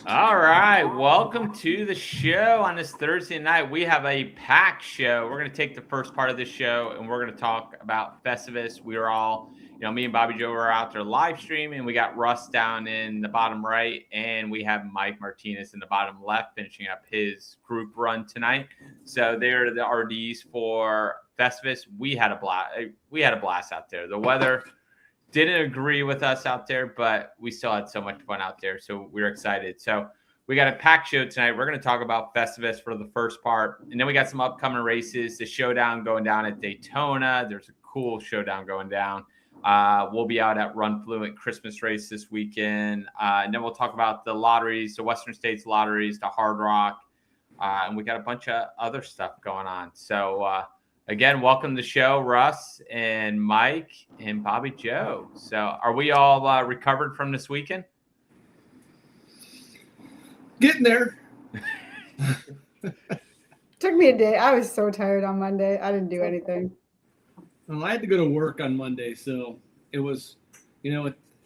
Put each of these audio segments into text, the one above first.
All right, welcome to the show on this Thursday night. We have a packed show. We're going to take the first part of the show and we're going to talk about Festivus. We were all, me and Bobby Joe were out there live streaming. We got Russ down in the bottom right, and we have Mike Martinez in the bottom left finishing up his group run tonight. So they're the RDs for Festivus. We had a blast out there. The weather didn't agree with us out there, but we still had so much fun out there. So we were excited. So we got a packed show tonight. We're going to talk about Festivus for the first part. And then we got some upcoming races, the showdown going down at Daytona. There's a cool showdown going down. We'll be out at Run Fluent Christmas race this weekend. And then we'll talk about the lotteries, the Western States lotteries, the Hard Rock. And we got a bunch of other stuff going on. So, again, welcome to the show, Russ and Mike and Bobby Joe. So are we all recovered from this weekend? Getting there. Took me a day. I was so tired on Monday. I didn't do anything. Well, I had to go to work on Monday, so it was,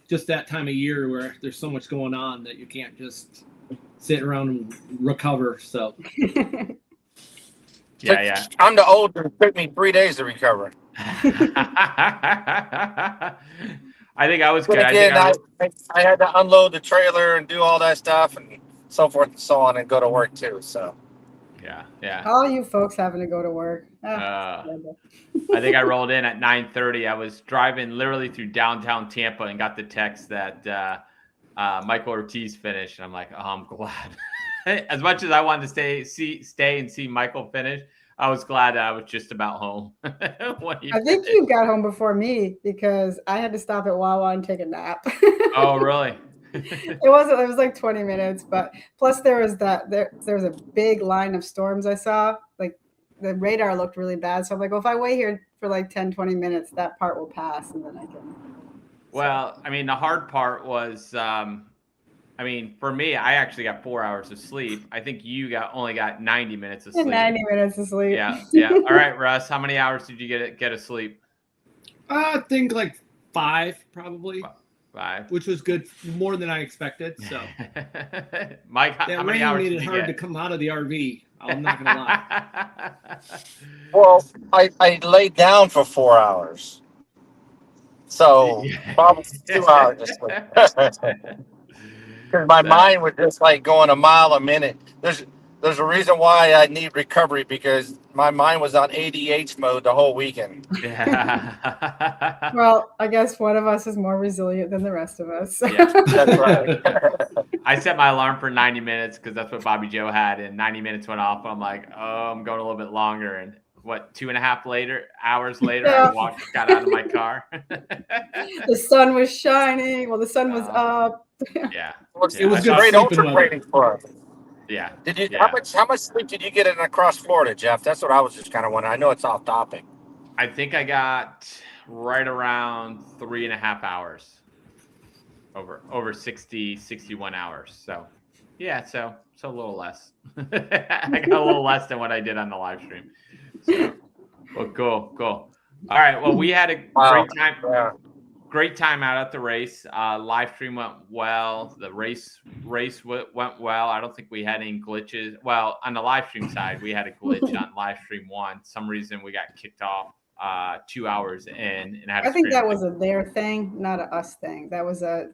just that time of year where there's so much going on that you can't just sit around and recover. So. Yeah. I'm the old one. It took me 3 days to recover. I think I was good. I had to unload the trailer and do all that stuff and so forth and so on and go to work too. So. Yeah. All you folks having to go to work. I think I rolled in at 9:30. I was driving literally through downtown Tampa and got the text that Michael Ortiz finished. And I'm like, oh, I'm glad. As much as I wanted to stay and see Michael finish, I was glad that I was just about home. I think you got home before me because I had to stop at Wawa and take a nap. Oh, really? It was like 20 minutes, but plus there was a big line of storms I saw. Like the radar looked really bad. So I'm like, well, if I wait here for like 10, 20 minutes, that part will pass and then I can. Well, the hard part was, for me, I actually got 4 hours of sleep. I think you only got 90 minutes of sleep. 90 minutes of sleep. Yeah. All right, Russ, how many hours did you get of sleep? I think like 5, probably. 5. Which was good, more than I expected. So, Mike, how many hours did you get? That rain made it hard to come out of the RV. I'm not going to lie. Well, I laid down for 4 hours. So, probably 2 hours of sleep. Because my mind was just like going a mile a minute. There's a reason why I need recovery because my mind was on ADH mode the whole weekend. Yeah. Well, I guess one of us is more resilient than the rest of us. Yeah. That's right. I set my alarm for 90 minutes because that's what Bobby Joe had, and 90 minutes went off. I'm like, oh, I'm going a little bit longer. And 2.5 hours later, Yeah. I got out of my car. The sun was shining. Well, the sun was up. Yeah. It was good great sleeping ultra weather. training for us. Yeah. How much sleep did you get in across Florida, Jeff? That's what I was just kind of wondering. I know it's off topic. I think I got right around 3.5 hours over 61 hours. So yeah, so a little less. I got a little less than what I did on the live stream. So, well, cool. All right. Well, we had a great time. Yeah. Great time out at the race. Live stream went well. The race went well. I don't think we had any glitches. Well, on the live stream side, we had a glitch on live stream 1. Some reason we got kicked off 2 hours in. And I think that was a their thing, not a us thing. That was a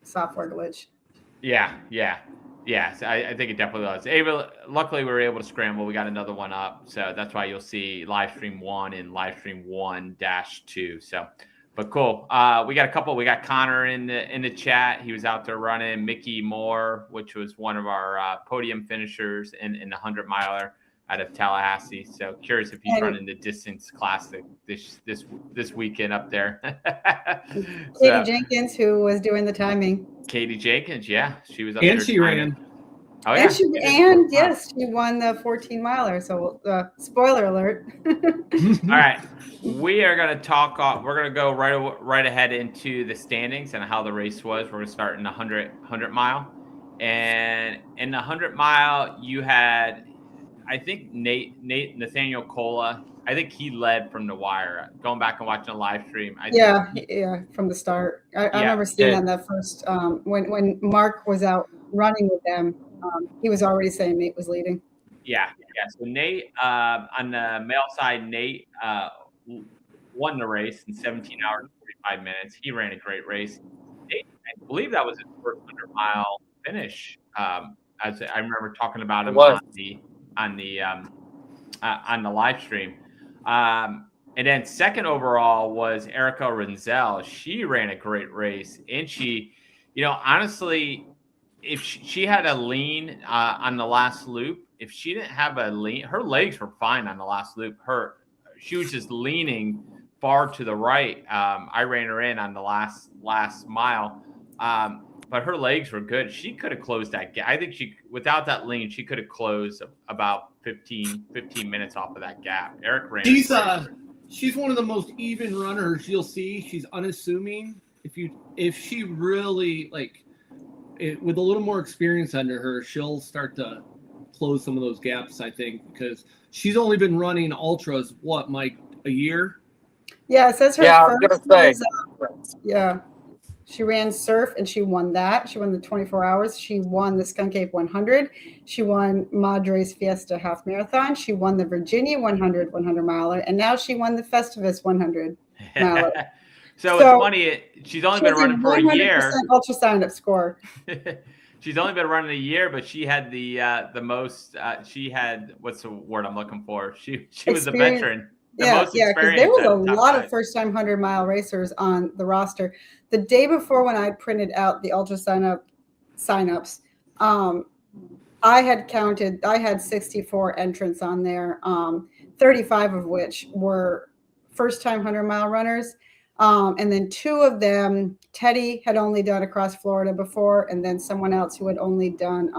software glitch. Yeah. So I think it definitely was. Luckily, we were able to scramble. We got another one up. So that's why you'll see live stream 1 and live stream 1-2. So. But cool. We got a couple. We got Connor in the chat. He was out there running. Mickey Moore, which was one of our podium finishers in the 100-miler out of Tallahassee. So curious if he's running the distance classic this weekend up there. Katie Jenkins, who was doing the timing. Katie Jenkins, yeah, she was up there. And she ran. Oh yeah, yes, she won the 14-miler. So spoiler alert. All right, we are going to talk. We're going to go right ahead into the standings and how the race was. We're going to start in the 100 mile, and in the 100 mile, you had, I think Nathaniel Cola. I think he led from the wire. Going back and watching a live stream. From the start. I remember seeing that in that first when Mark was out running with them, he was already saying Nate was leading. Yeah. So Nate, on the male side, Nate won the race in 17 hours and 45 minutes. He ran a great race. Nate, I believe that was his first 100-mile finish. As I remember talking about him on the live stream. And then second overall was Erica Renzel. She ran a great race, and she, honestly, if she had a lean on the last loop, if she didn't have a lean, her legs were fine on the last loop. She was just leaning far to the right. I ran her in on the last mile, but her legs were good. She could have closed that gap. I think without that lean, she could have closed about 15 minutes off of that gap. Eric ran. She's one of the most even runners you'll see. She's unassuming. If she really with a little more experience under her, she'll start to close some of those gaps, I think, because she's only been running ultras, Mike, a year? Yeah, it says her first was, she ran surf and she won that. She won the 24 hours. She won the Skunk Ape 100. She won Madre's Fiesta half marathon. She won the Virginia 100 miler, and now she won the Festivus 100 miler. So it's funny. She's only been running for a year. Ultra sign up score. She's only been running a year, but she had the most. She had, what's the word I'm looking for? She was a veteran. Because there was a lot of first-time 100-mile racers on the roster. The day before, when I printed out the ultra signups, I had 64 entrants on there, 35 of which were first-time 100-mile runners. And then 2 of them, Teddy had only done across Florida before, and then someone else who had only done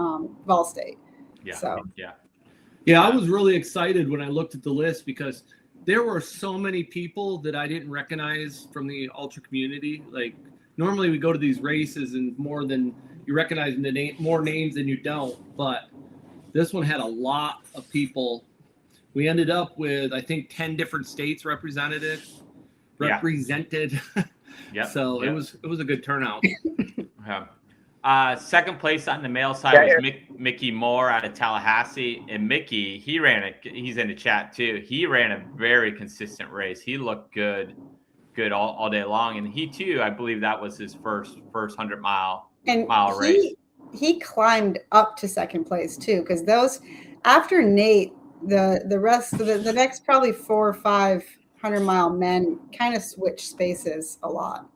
Vol State. I was really excited when I looked at the list because there were so many people that I didn't recognize from the ultra community. Like normally we go to these races and more than you recognize more names than you don't, but this one had a lot of people. We ended up with, I think, 10 different states represented. So it was a good turnout. Second place on the male side was Mickey Moore out of Tallahassee, and Mickey, he's in the chat too. He ran a very consistent race. He looked good all day long, and he too, I believe that was his first 100-mile race. He climbed up to second place too, because those after Nate, the rest of the next probably 4 or 5 100-mile men kind of switch spaces a lot.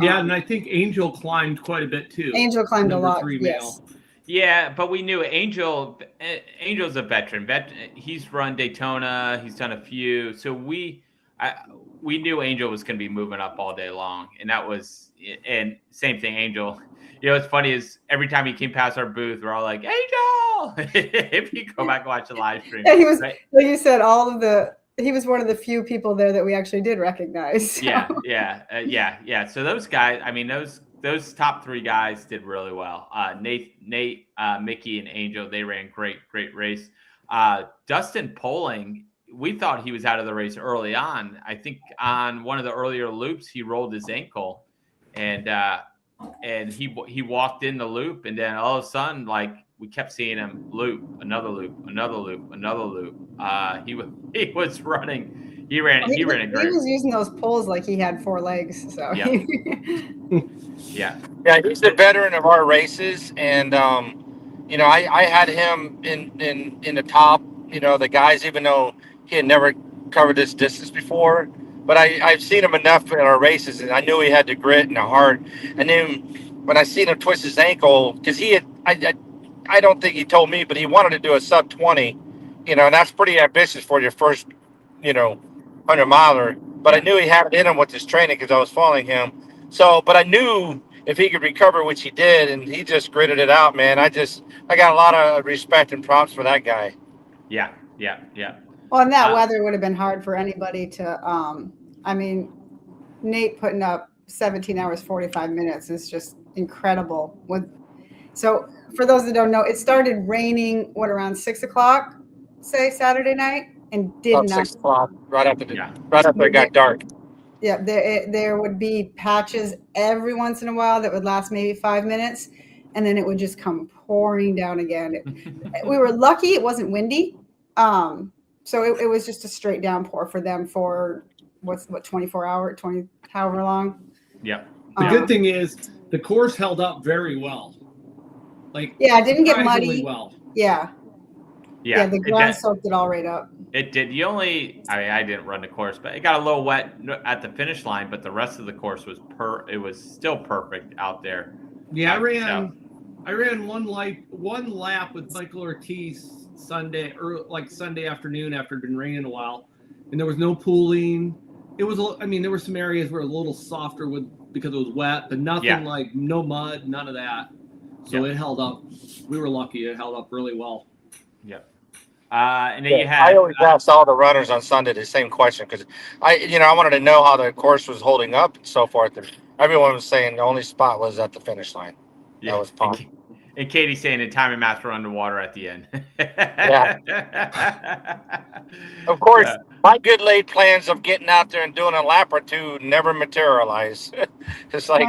Yeah, and I think Angel climbed quite a bit too. Angel climbed a lot. 3 yes. male. Yeah, but we knew Angel's a veteran. He's run Daytona. He's done a few. So we knew Angel was going to be moving up all day long, and same thing, Angel. What's funny is every time he came past our booth, we're all like, Angel. If you go back and watch the live stream, he was like you said, he was one of the few people there that we actually did recognize. So. Yeah. So those guys, I mean, those top 3 guys did really well. Nate, Mickey, and Angel, they ran great race. Dustin Poling, we thought he was out of the race early on. I think on one of the earlier loops, he rolled his ankle, and he walked in the loop, and then all of a sudden, we kept seeing him loop, another loop. He was running. He ran a great. He was using those poles like he had 4 legs. So yeah, he's the veteran of our races, and I had him in the top. The guys, even though he had never covered this distance before, but I've seen him enough in our races, and I knew he had the grit and the heart. And then when I seen him twist his ankle, because I don't think he told me, but he wanted to do a sub 20, and that's pretty ambitious for your first, 100-miler. But I knew he had it in him with his training because I was following him. So, but I knew if he could recover, which he did, and he just gritted it out, man. I got a lot of respect and props for that guy. Yeah. Well, and that weather would have been hard for anybody to, Nate putting up 17 hours, 45 minutes is just incredible. So for those that don't know, it started raining, around 6 o'clock, say Saturday night, and did About not. 6 o'clock, right after it got dark. Yeah, there would be patches every once in a while that would last maybe 5 minutes, and then it would just come pouring down again. We were lucky it wasn't windy. So it was just a straight downpour for them for what 24 hour, 20, however long. Yeah. The good thing is the course held up very well. Like, yeah, it didn't get surprisingly muddy. well. Yeah. Yeah. The ground soaked it all right up. It did. I didn't run the course, but it got a little wet at the finish line, but the rest of the course was it was still perfect out there. Yeah, I ran one lap with Michael Ortiz Sunday afternoon after it had been raining a while, and there was no pooling. It was, there were some areas where it was a little softer because it was wet, but nothing like no mud, none of that. So it held up. We were lucky; it held up really well. Yeah. And then you had. I always asked all the runners on Sunday the same question because I wanted to know how the course was holding up and so forth. And everyone was saying the only spot was at the finish line. Yeah. That was fun. And Katie's saying the time and maps were underwater at the end. Yeah. Of course, my good laid plans of getting out there and doing a lap or two never materialize. It's like,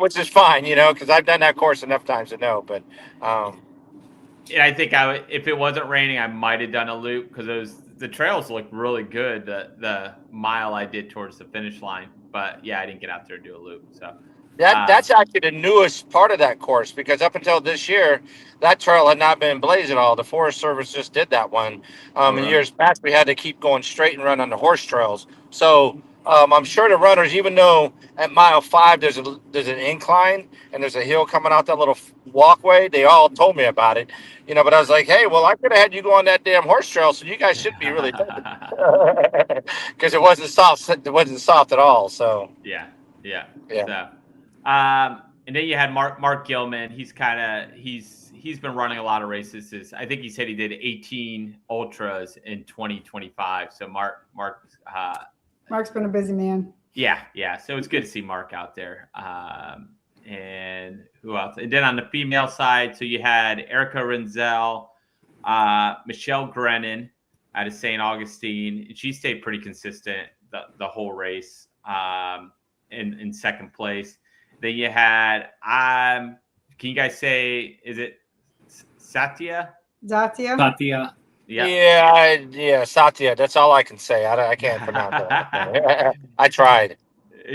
which is fine, because I've done that course enough times to know. But and I think if it wasn't raining, I might have done a loop because the trails looked really good. The mile I did towards the finish line, but I didn't get out there to do a loop. So. That's actually the newest part of that course because up until this year, that trail had not been blazed at all. The Forest Service just did that one. In years past, we had to keep going straight and run on the horse trails. So I'm sure the runners, even though at mile 5 there's an incline and there's a hill coming out that little walkway, they all told me about it. But I was like, hey, well, I could have had you go on that damn horse trail, so you guys should be really because it wasn't soft. It wasn't soft at all. So yeah. So, and then you had Mark Gilman. He's been running a lot of races. I think he said he did 18 ultras in 2025. So Mark's been a busy man. Yeah. So it's good to see Mark out there. And who else? And then on the female side, so you had Erica Renzel, Michelle Grennan out of St. Augustine. She stayed pretty consistent the whole race in second place. Then you had, can you guys say, is it Satya? Satya. Yeah, Satya. That's all I can say. I can't pronounce it. I tried.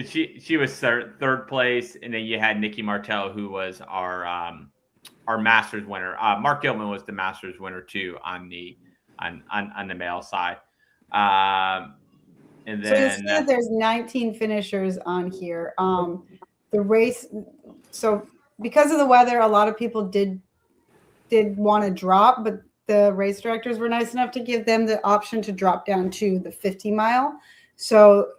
She was third place, and then you had Nikki Martell, who was our Masters winner. Mark Gilman was the Masters winner too on the male side. And then so you see that there's 19 finishers on here. The race. So because of the weather, a lot of people did want to drop, but the race directors were nice enough to give them the option to drop down to the 50 mile. So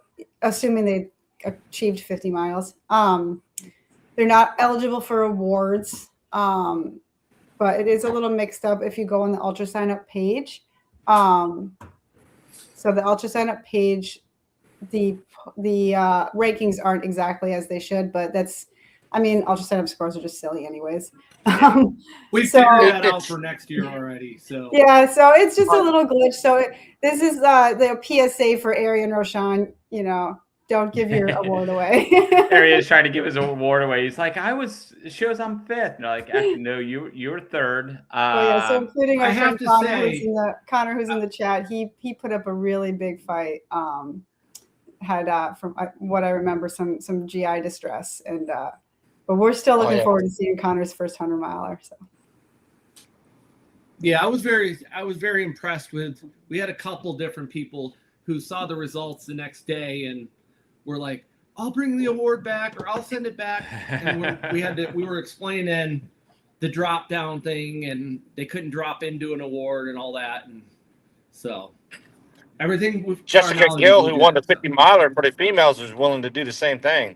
assuming they achieved 50 miles, they're not eligible for awards. But it is a little mixed up if you go on the Ultra Sign Up page. So the Ultra Sign Up page, the rankings aren't exactly as they should, but Ultra Sign Up scores are just silly anyways. We figured that out for next year already. So yeah, so it's just a little glitch. So this is the PSA for Arian Roshan. Don't give your award away. Arian's trying to give his award away. He's like, it shows I'm fifth. And they're like, actually, no, you were third. So including our friend Connor, who's in the chat, he put up a really big fight. Had from what I remember some GI distress, and but we're still looking forward to seeing Connor's first 100 miler. So yeah, I was very impressed with. We had a couple different people who saw the results the next day and were like, "I'll bring the award back, or I'll send it back." And we were explaining the drop down thing, and they couldn't drop into an award and all that, and so. Everything with Jessica Gill, who won the 50 miler for the females, was willing to do the same thing.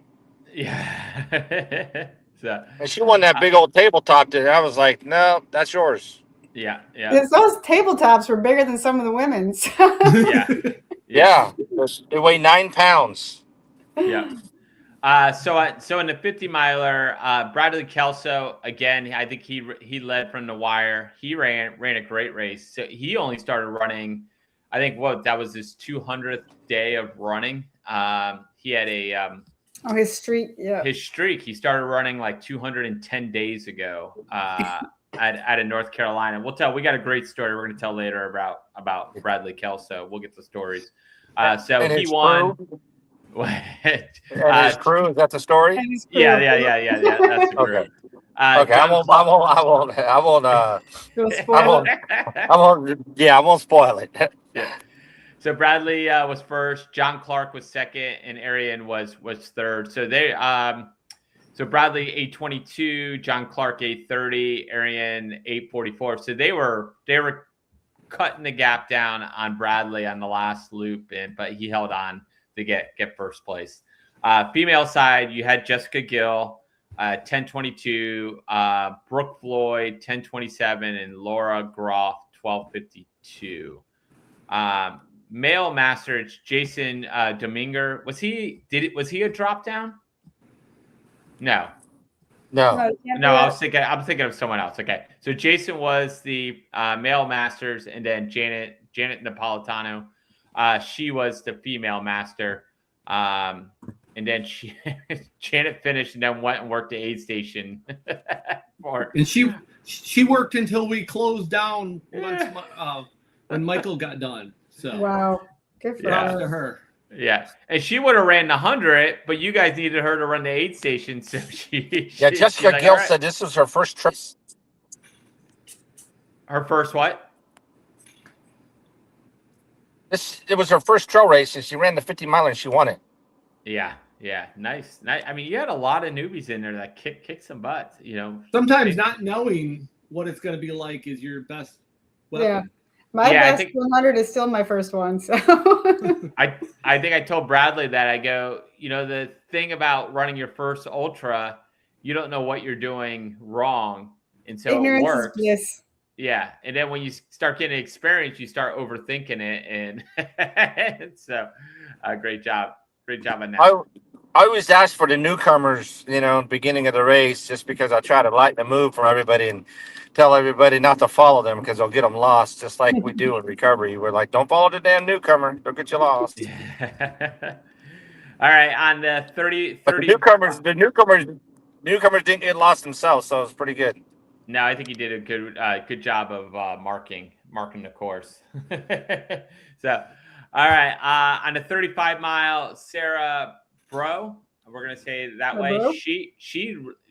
Yeah. And she won that big old tabletop. I was like, no, that's yours. Yeah. Those tabletops were bigger than some of the women's. Yeah. They weigh 9 pounds. Yeah. So in the 50 miler, Bradley Kelso, again, I think he led from the wire. He ran a great race. So he only started running, I think that was his 200th day of running. He had a Oh, his streak. Yeah. His streak. He started running like 210 days ago out of North Carolina. We got a great story we're going to tell later about Bradley Kelso. We'll get the stories. So and he his won. Crew, and his crew, is that the story? And his Yeah. crew. That's the crew. Okay. Okay, I won't Don't spoil it. I won't spoil it. Yeah. So Bradley was first, John Clark was second, and Arian was third. So so Bradley 8:22, John Clark 8:30, Arian 8:44. So they were cutting the gap down on Bradley on the last loop, but he held on to get first place. Female side, you had Jessica Gill, 10:22, Brooke Floyd 10:27, and Laura Groff 12:52. Male masters, Jason Dominger. Was he a drop down? No. No. I'm thinking of someone else. Okay. So Jason was the male masters, and then Janet Napolitano. She was the female master. And then Janet finished and then went and worked the aid station. And she worked until we closed down when Michael got done. So Wow. Good for her. Yeah, and she would have ran the 100, but you guys needed her to run the aid station, so Jessica Gill said this was her first trip. Her first what? It was her first trail race, and she ran the 50 miler and she won it. Yeah, nice. I mean, you had a lot of newbies in there that kick some butts. Sometimes not knowing what it's going to be like is your best weapon. Yeah. My best 100 is still my first one. So I think I told Bradley that I go, the thing about running your first ultra, you don't know what you're doing wrong. And so ignorance it works. is bliss. Yeah. And then when you start getting experience, you start overthinking it. And so great job. Great job on that. I always ask for the newcomers, beginning of the race, just because I try to lighten the mood for everybody and tell everybody not to follow them because they'll get them lost, just like we do in recovery. We're like, don't follow the damn newcomer. They'll get you lost. Yeah. All right. On the 30. But the newcomers didn't get lost themselves, so it's pretty good. No, I think he did a good job of marking the course. So, all right. On the 35 mile, Sarah Bro, we're gonna say it that way. Bro?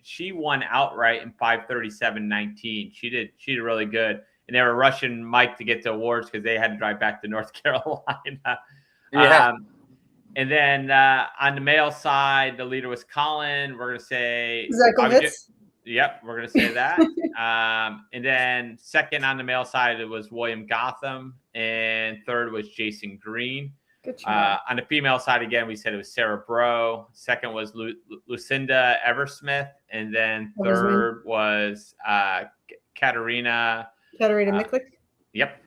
She won outright in 5:37.19. She did really good, and they were rushing Mike to get to awards because they had to drive back to North Carolina. Yeah. And then on the male side, the leader was Colin. We're gonna say Zekovitz. Yep, we're gonna say that. And then second on the male side, it was William Gotham, and third was Jason Green. Good job. On the female side, again, we said it was Sarah Bro. Second was Lucinda Eversmith, and then third was Katarina Miklik. Yep.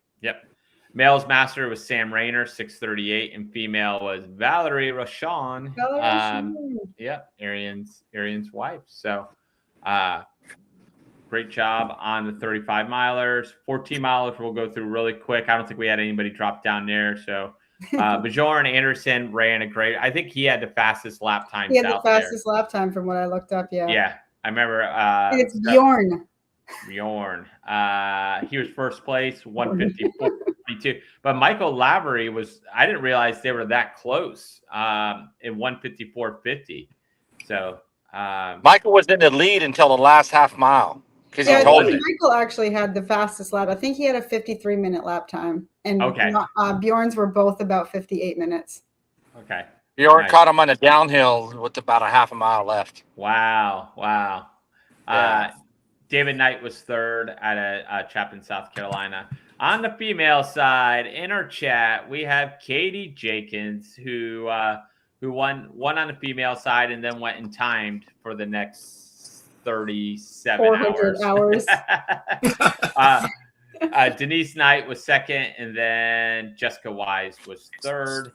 Male's master was Sam Rayner, 6:38, and female was Valerie Rochon. Arian's wife. So great job on the 35 milers. 14 milers we'll go through really quick. I don't think we had anybody drop down there. So Bjorn Anderson ran a great. I think he had the fastest lap time. He had the fastest lap time from what I looked up. Yeah. Yeah, I remember. It's Bjorn. He was first place, 154.52. But Michael Lavery was. I didn't realize they were that close. In 154.50. So Michael was in the lead until the last half mile because he told me. Michael actually had the fastest lap. I think he had a 53-minute lap time, and Bjorn's were both about 58 minutes. Okay. Bjorn caught him on a downhill with about a half a mile left. Wow. Yeah. David Knight was third at Chapin, South Carolina. On the female side, in our chat, we have Katie Jenkins, who won on the female side and then went and timed for the next 37 hours. Denise Knight was second, and then Jessica Wise was third.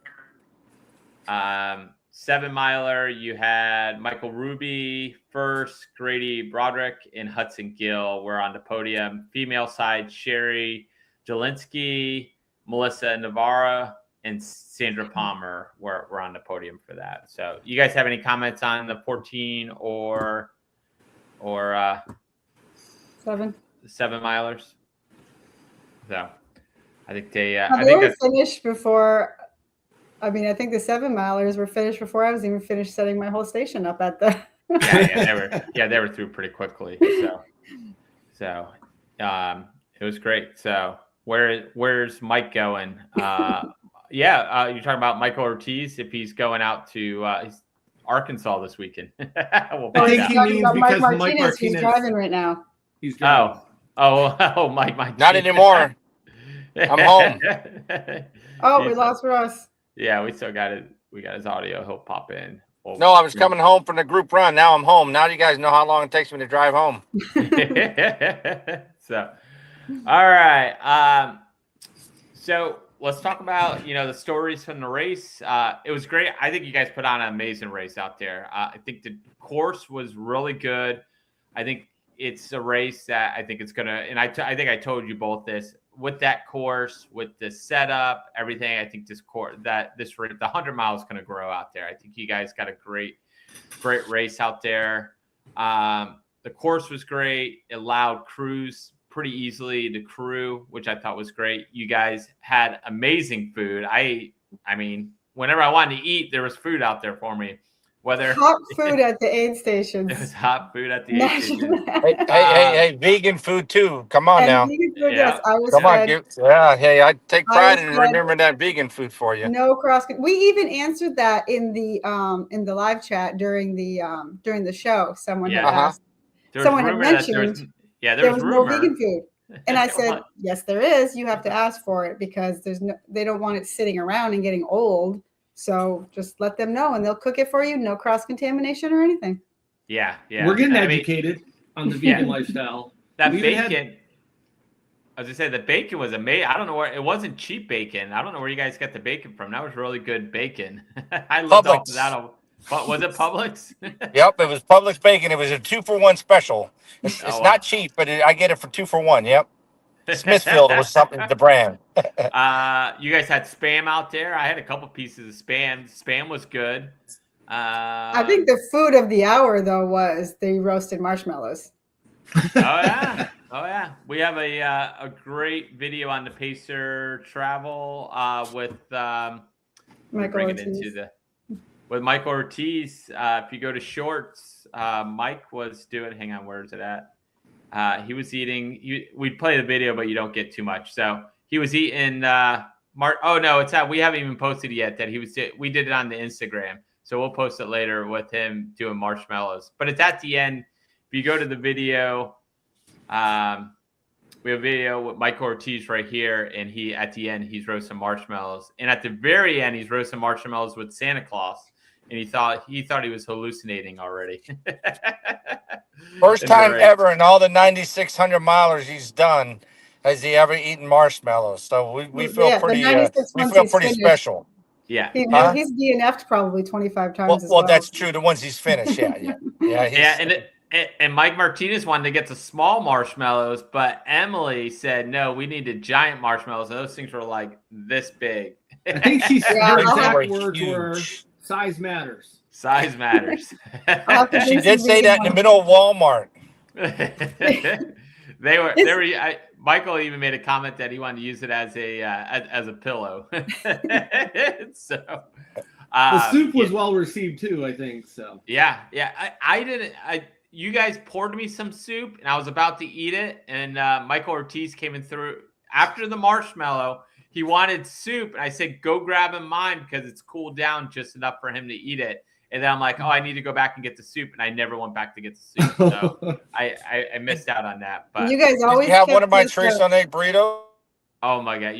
7 miler, you had Michael Ruby first, Grady Broderick, and Hudson Gill were on the podium. Female side, Sherry Jelinski, Melissa Navarra, and Sandra Palmer were on the podium for that. So you guys have any comments on the 14 or 7. 7 milers? So I think they were finished before. I mean, I think the 7 milers were finished before I was even finished setting my whole station up at the. they were through pretty quickly. So it was great. So where's Mike going? You're talking about Michael Ortiz if he's going out to Arkansas this weekend. I think he means because Mike Martinez who's driving right now. He's driving. Mike. Not anymore. I'm home. We lost Russ. Yeah, we still got it. We got his audio. He'll pop in. No, I was coming home from the group run. Now I'm home. Now you guys know how long it takes me to drive home. So, all right. So let's talk about, the stories from the race. It was great. I think you guys put on an amazing race out there. I think the course was really good. I think it's a race that I think it's going to, and I think I told you both this, with that course, with the setup, everything, I think the 100 miles is going to grow out there. I think you guys got a great race out there. The course was great. It allowed crews pretty easily to crew, which I thought was great. You guys had amazing food. I mean, whenever I wanted to eat, there was food out there for me. Hot food at the aid stations. It was hot food at the aid station. Hey, vegan food too. Come on now. Vegan food, yes, I was Come fed. on, hey, I take pride in remembering that vegan food for you. No cross. We even answered that in the live chat during the show. Someone had asked. Someone had mentioned there was no vegan food, and I said yes, there is. You have to ask for it because they don't want it sitting around and getting old. So just let them know, and they'll cook it for you. No cross-contamination or anything. Yeah. We're getting educated on the vegan lifestyle. That bacon, as I said, the bacon was amazing. I don't know where, it wasn't cheap bacon. I don't know where you guys got the bacon from. That was really good bacon. I loved off of that. Was it Publix? Yep, it was Publix bacon. It was a 2-for-1 special. It's not cheap, but I get it for 2 for 1. Yep. Smithfield was something, the brand. You guys had Spam out there. I had a couple pieces of Spam. Spam was good. I think the food of the hour, though, was the roasted marshmallows. Oh, yeah. We have a great video on the Pacer Travel with Michael Ortiz. With Michael Ortiz. If you go to Shorts, Mike was doing, hang on, where is it at? He was eating. We'd play the video, but you don't get too much. So he was eating. We haven't even posted it yet. That we did it on the Instagram, so we'll post it later with him doing marshmallows. But it's at the end. If you go to the video, we have a video with Michael Ortiz right here, and at the end he's roasting marshmallows, and at the very end he's roasting marshmallows with Santa Claus. And he thought he was hallucinating already. First time ever in all the 9,600 milers he's done has he ever eaten marshmallows. So we feel pretty special. Yeah. He's DNF'd probably 25 times. Well, that's true. The ones he's finished. Yeah. And Mike Martinez wanted to get the small marshmallows, but Emily said, no, we needed giant marshmallows. And those things were like this big. I think her exact words were, size matters. Size matters. She did say that in the middle of Walmart. Michael even made a comment that he wanted to use it as a pillow. So the soup was well received too, I think. So yeah. You guys poured me some soup, and I was about to eat it, and Michael Ortiz came in through after the marshmallow. He wanted soup, and I said, go grab him mine because it's cooled down just enough for him to eat it. And then I'm like, I need to go back and get the soup, and I never went back to get the soup. So I missed out on that. But you guys always have one of my Tres on egg burritos. Oh my God.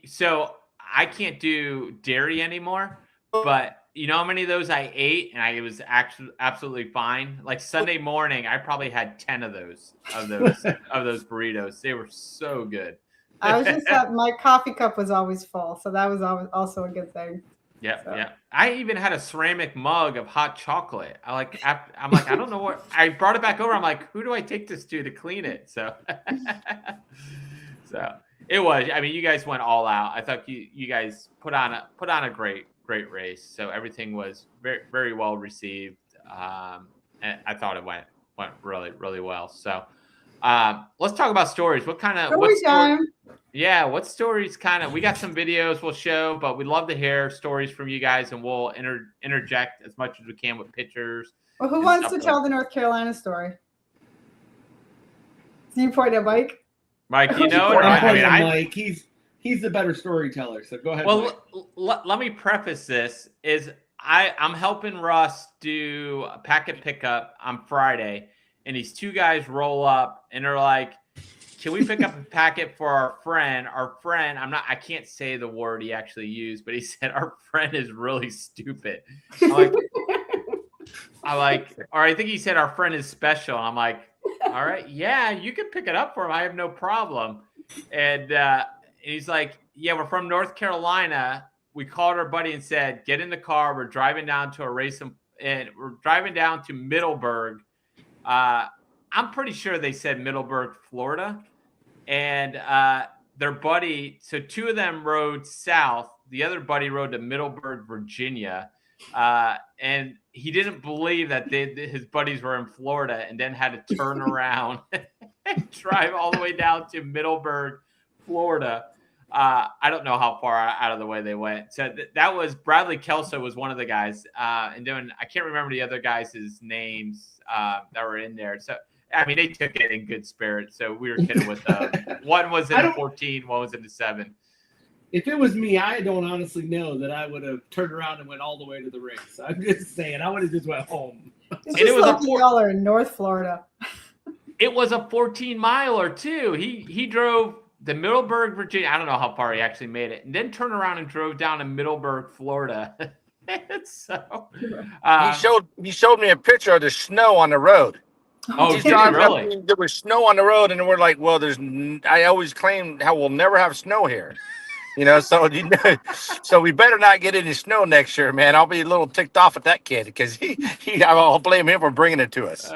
So I can't do dairy anymore, but you know how many of those I ate and I was actually absolutely fine. Like Sunday morning, I probably had 10 of those burritos. They were so good. I was just my coffee cup was always full, so that was also a good thing. Yeah. I even had a ceramic mug of hot chocolate. I'm like, I don't know what. I brought it back over. I'm like, who do I take this to clean it? So It was. I mean, you guys went all out. I thought you guys put on a great race. So everything was very very well received. And I thought it went really really well. So let's talk about stories. What kind of Story time. Yeah, what stories kind of? We got some videos we'll show, but we'd love to hear stories from you guys, and we'll interject as much as we can with pictures. Well, who wants to tell the North Carolina story? You point at Mike. Mike, you know, Mike. He's the better storyteller. So go ahead. Well, let me preface this: I'm helping Russ do a packet pickup on Friday, and these two guys roll up, and they're like, "Can we pick up a packet for our friend?" Our friend, I can't say the word he actually used, but he said our friend is really stupid. I think he said our friend is special. And I'm like, all right, yeah, you can pick it up for him. I have no problem. And he's like, yeah, we're from North Carolina. We called our buddy and said, get in the car. We're driving down to a race, and we're driving down to Middleburg. I'm pretty sure they said Middleburg, Florida. And their buddy, so two of them rode south. The other buddy rode to Middleburg, Virginia. And he didn't believe that his buddies were in Florida, and then had to turn around and drive all the way down to Middleburg, Florida. I don't know how far out of the way they went. So that was Bradley Kelso was one of the guys. And then I can't remember the other guys' names that were in there. So, I mean, they took it in good spirit. So we were kidding with them. One was in the 14, one was in the 7. If it was me, I don't honestly know that I would have turned around and went all the way to the race. I'm just saying, I would have just went home. It's just like y'all are in North Florida. It was a 14-miler too. He drove the Middleburg, Virginia. I don't know how far he actually made it, and then turned around and drove down to Middleburg, Florida. So he showed me a picture of the snow on the road. Oh, did you really? There was snow on the road, and we're like, well, I always claim how we'll never have snow here. So we better not get any snow next year, man. I'll be a little ticked off at that kid because I'll blame him for bringing it to us.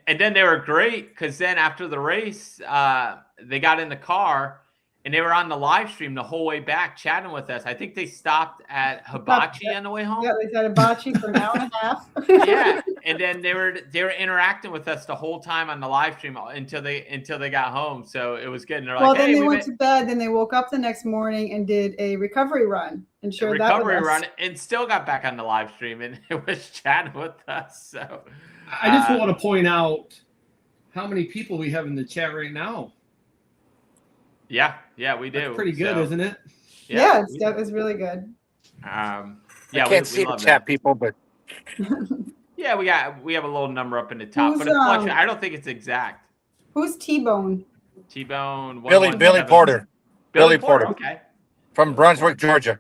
And then they were great because then after the race, they got in the car and they were on the live stream the whole way back chatting with us. I think they stopped at Hibachi on the way home. Yeah, they said Hibachi for an hour and a half. Yeah, and then they were interacting with us the whole time on the live stream until they got home. So it was good. And they're like, then they went to bed. Then they woke up the next morning and did a recovery run and shared that with us. And still got back on the live stream and it was chatting with us. So I just want to point out how many people we have in the chat right now. Yeah, we do. That's pretty good, isn't it? Yeah, it's really good. I can't see the chat people, but yeah, we have a little number up in the top, but it's I don't think it's exact. Who's T-Bone? T-Bone. Billy Porter. Billy Porter. Okay. From Brunswick, Georgia.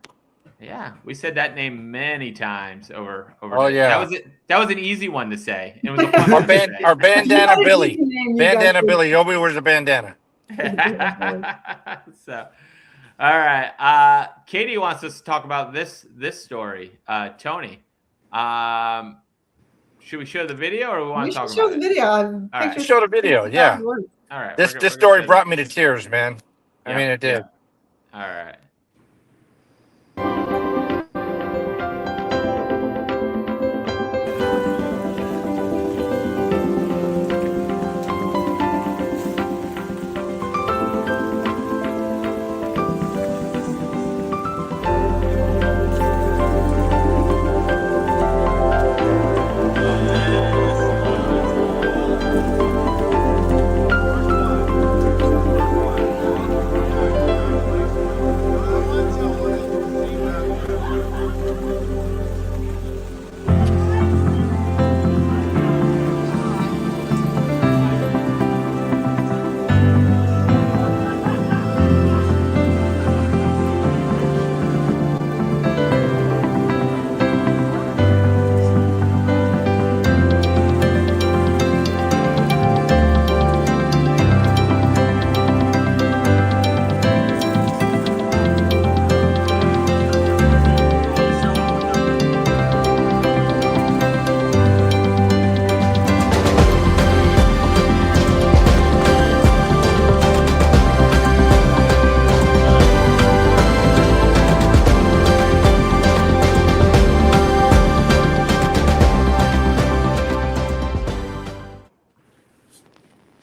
Yeah, we said that name many times over. Oh yeah, that was an easy one to say. It was a fun one to say. Our bandana Billy. Bandana Billy. Nobody wears a bandana. So, all right. Katie wants us to talk about this story. Tony, should we show the video or we want to talk about it? Show the video. All right. Show the video. Yeah. All right. This story brought me to tears, man. I mean, it did. All right.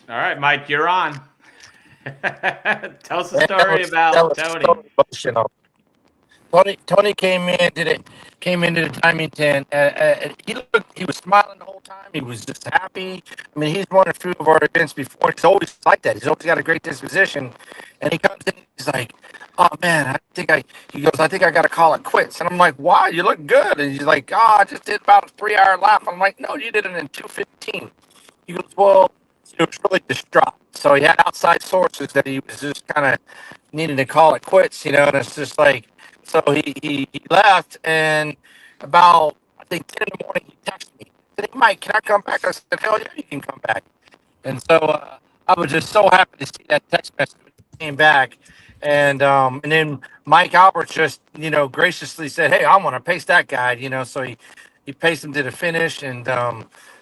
All right, Mike, you're on. Tell us a And story that about was Tony. so emotional. Tony came into the timing tent. He was smiling the whole time. He was just happy. I mean, he's won a few of our events before. He's always like that. He's always got a great disposition. And he comes in, he's like, "Oh man, he goes, I think I got to call it quits." And I'm like, "Why? You look good." And he's like, "Oh, I just did about a 3 hour lap." I'm like, "No, you did it in 2:15." He goes, "Well," he was really distraught. So he had outside sources that he was just kind of needing to call it quits, and it's just like, so he left, and about, I think, 10 in the morning, he texted me. He said, "Hey, Mike, can I come back?" I said, "Hell yeah, you can come back." And so I was just so happy to see that text message when he came back. And then Mike Alberts just, graciously said, "Hey, I want to pace that guy," so he paced him to the finish. And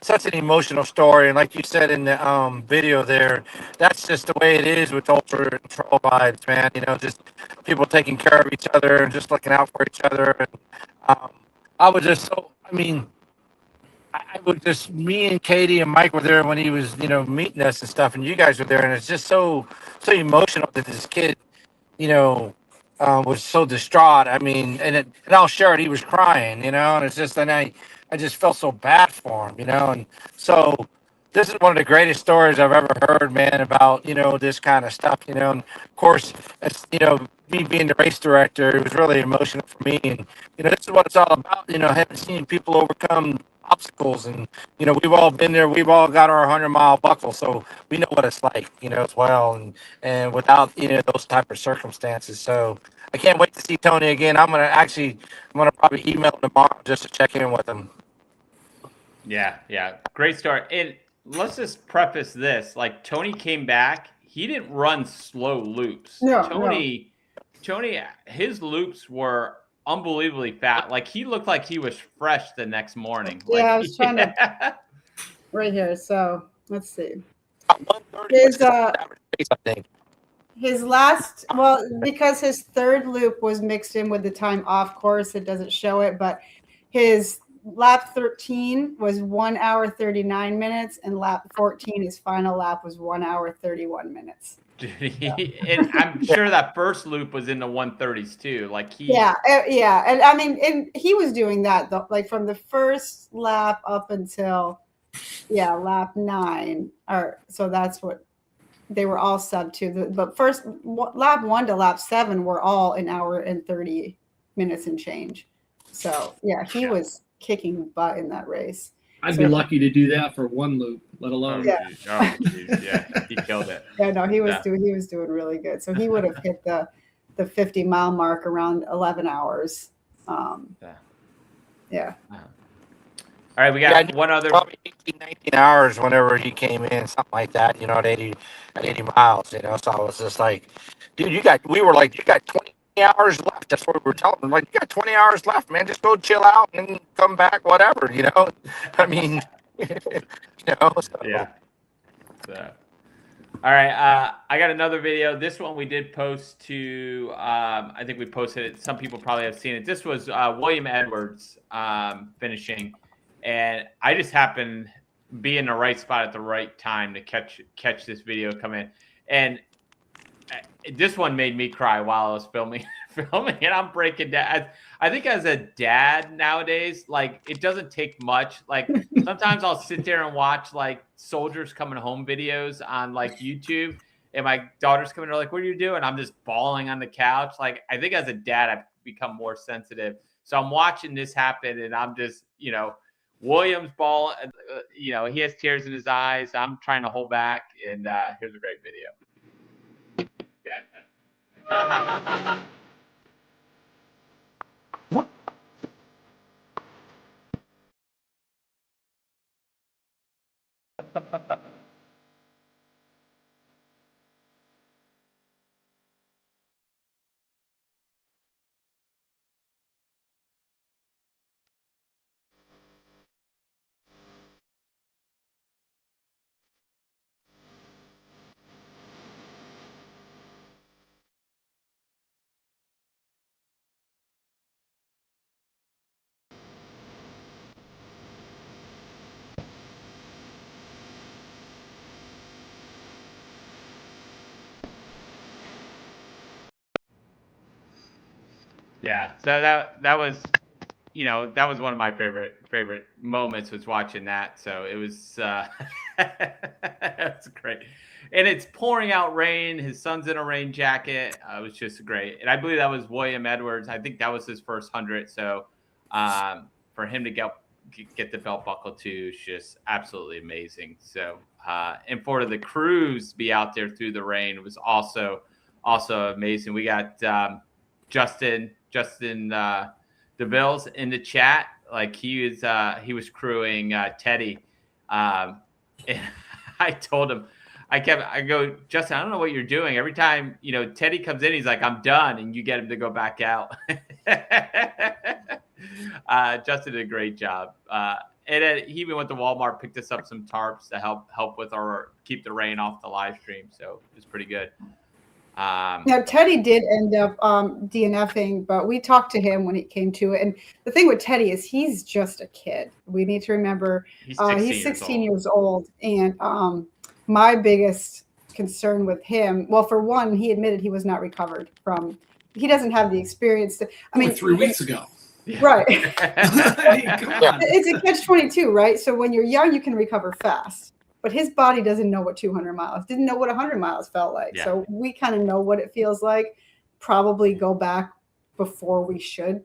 such an emotional story. And like you said in the video there, that's just the way it is with ultra control vibes, man. Just people taking care of each other and just looking out for each other. And um, I was just so, I mean, I was just, me and Katie and Mike were there when he was, meeting us and stuff, and you guys were there, and it's just so emotional that this kid, you know, was so distraught. I mean, and I'll share it. He was crying, and it's just, and I just felt so bad for him, and so this is one of the greatest stories I've ever heard, man, about, this kind of stuff, and of course, as, me being the race director, it was really emotional for me. And, this is what it's all about, having seen people overcome obstacles. And, we've all been there. We've all got our 100-mile buckle. So we know what it's like, as well. And without, those type of circumstances. So I can't wait to see Tony again. I'm going to probably email him tomorrow just to check in with him. Yeah, great start. And let's just preface this: like Tony came back, he didn't run slow loops. No, Tony, his loops were unbelievably fat. Like he looked like he was fresh the next morning. Yeah, Like, I was trying to right here. So let's see. 130 was His his average pace, I think. his last, well, because his third loop was mixed in with the time off course, it doesn't show it, but his lap 13 was 1 hour 39 minutes, and lap 14, his final lap, was 1 hour 31 minutes. and I'm sure that first loop was in the 130s too. Like Yeah, and I mean, and he was doing that though, like from the first lap up until lap 9, or so that's what they were all sub 2. But first lap 1 to lap 7 were all an hour and 30 minutes and change. So he was kicking butt in that race. I'd be lucky to do that for one loop, let alone. yeah, he killed it. Yeah, no, he was doing really good. So he would have hit the 50-mile mark around 11 hours. Yeah. All right, we got one other. Probably 18, 19 hours whenever he came in, something like that, at 80 miles, So I was just like, dude, we were like, you got 20 hours left. That's what we were telling him. Like, you got 20 hours left, man. Just go chill out and come back, whatever, I mean, So. Yeah. So. All right, I got another video. This one we did post to. I think we posted it. Some people probably have seen it. This was William Edwards finishing, and I just happened to be in the right spot at the right time to catch this video come in, and this one made me cry while I was filming, and I'm breaking down. I think as a dad nowadays, like it doesn't take much. Like sometimes I'll sit there and watch like soldiers coming home videos on like YouTube, and my daughter's coming. They're like, "What are you doing?" I'm just bawling on the couch. Like I think as a dad, I've become more sensitive. So I'm watching this happen, and I'm just, Williams ball. He has tears in his eyes. I'm trying to hold back, and here's a great video. Yeah. So that was, that was one of my favorite moments was watching that. So it was that's great. And it's pouring out rain. His son's in a rain jacket. It was just great. And I believe that was William Edwards. I think that was his first 100. So for him to get the belt buckle too is just absolutely amazing. So and for the crews to be out there through the rain was also amazing. We got Justin DeVille's in the chat. Like he was crewing Teddy. And I told him, I go, Justin, I don't know what you're doing. Every time, Teddy comes in, he's like, I'm done. And you get him to go back out. Justin did a great job. And he even went to Walmart, picked us up some tarps to help with keep the rain off the live stream. So it was pretty good. Now, Teddy did end up DNFing, but we talked to him when it came to it. And the thing with Teddy is he's just a kid. We need to remember he's 16 years old. And my biggest concern with him, well, for one, he admitted he was not recovered from. He doesn't have the experience. I mean, 3 weeks ago. Right. I mean, it's a catch-22, right? So when you're young, you can recover fast. But his body doesn't know what 200 miles, didn't know what 100 miles felt like. Yeah. So we kind of know what it feels like. Probably go back before we should.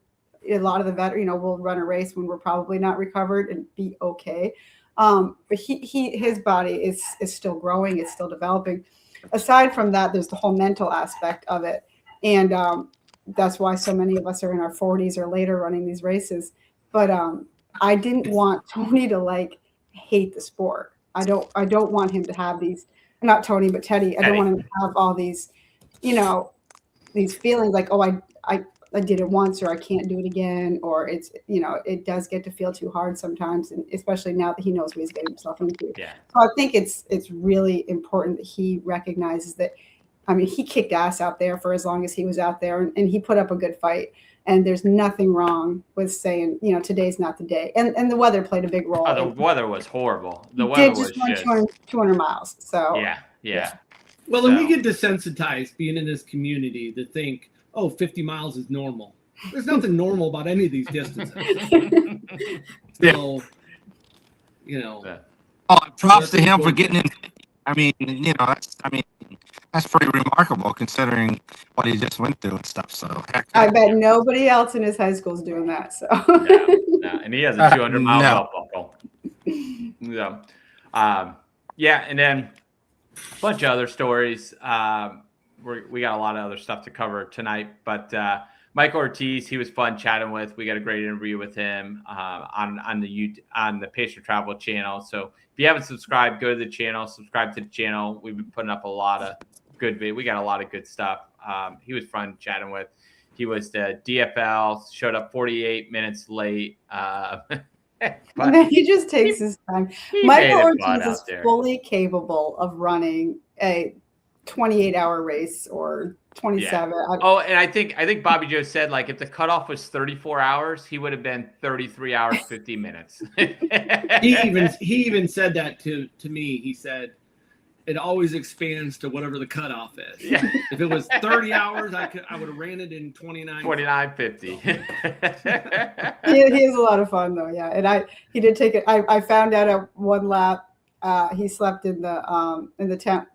A lot of the veterans, we'll run a race when we're probably not recovered and be okay. But his body is still growing. It's still developing. Aside from that, there's the whole mental aspect of it. And that's why so many of us are in our 40s or later running these races. But I didn't want Tony to hate the sport. I don't want him to have these, not Tony, but Teddy. I don't want him to have all these, these feelings like, oh, I did it once or I can't do it again. Or it's, it does get to feel too hard sometimes. And especially now that he knows what he's getting himself into. Yeah. So I think it's really important that he recognizes that, he kicked ass out there for as long as he was out there and he put up a good fight. And there's nothing wrong with saying, today's not the day. And the weather played a big role. Oh, the weather was horrible. The weather was just 200 miles. So yeah. Well, and we get desensitized being in this community to think, 50 miles is normal. There's nothing normal about any of these distances. So, props to him for getting in. That's pretty remarkable considering what he just went through and stuff. So I bet nobody else in his high school is doing that. So no. And he has a 200-mile belt buckle. So, and then a bunch of other stories. We got a lot of other stuff to cover tonight, but Michael Ortiz, he was fun chatting with. We got a great interview with him on the Pacer Travel channel. So if you haven't subscribed, go to the channel, subscribe to the channel. We've been putting up a lot of good video. We got a lot of good stuff. He was fun chatting with. He was the DFL, showed up 48 minutes late. He just takes his time. Michael Ortiz is fully capable of running a 28-hour race or 27. Yeah. And I think Bobby Joe said if the cutoff was 34 hours, he would have been 33 hours 50 minutes. He even said that to me. He said it always expands to whatever the cutoff is. Yeah. If it was 30 hours, I would have ran it in 29:50. He is a lot of fun though, yeah. And he did take it. I found out at one lap he slept in the tent,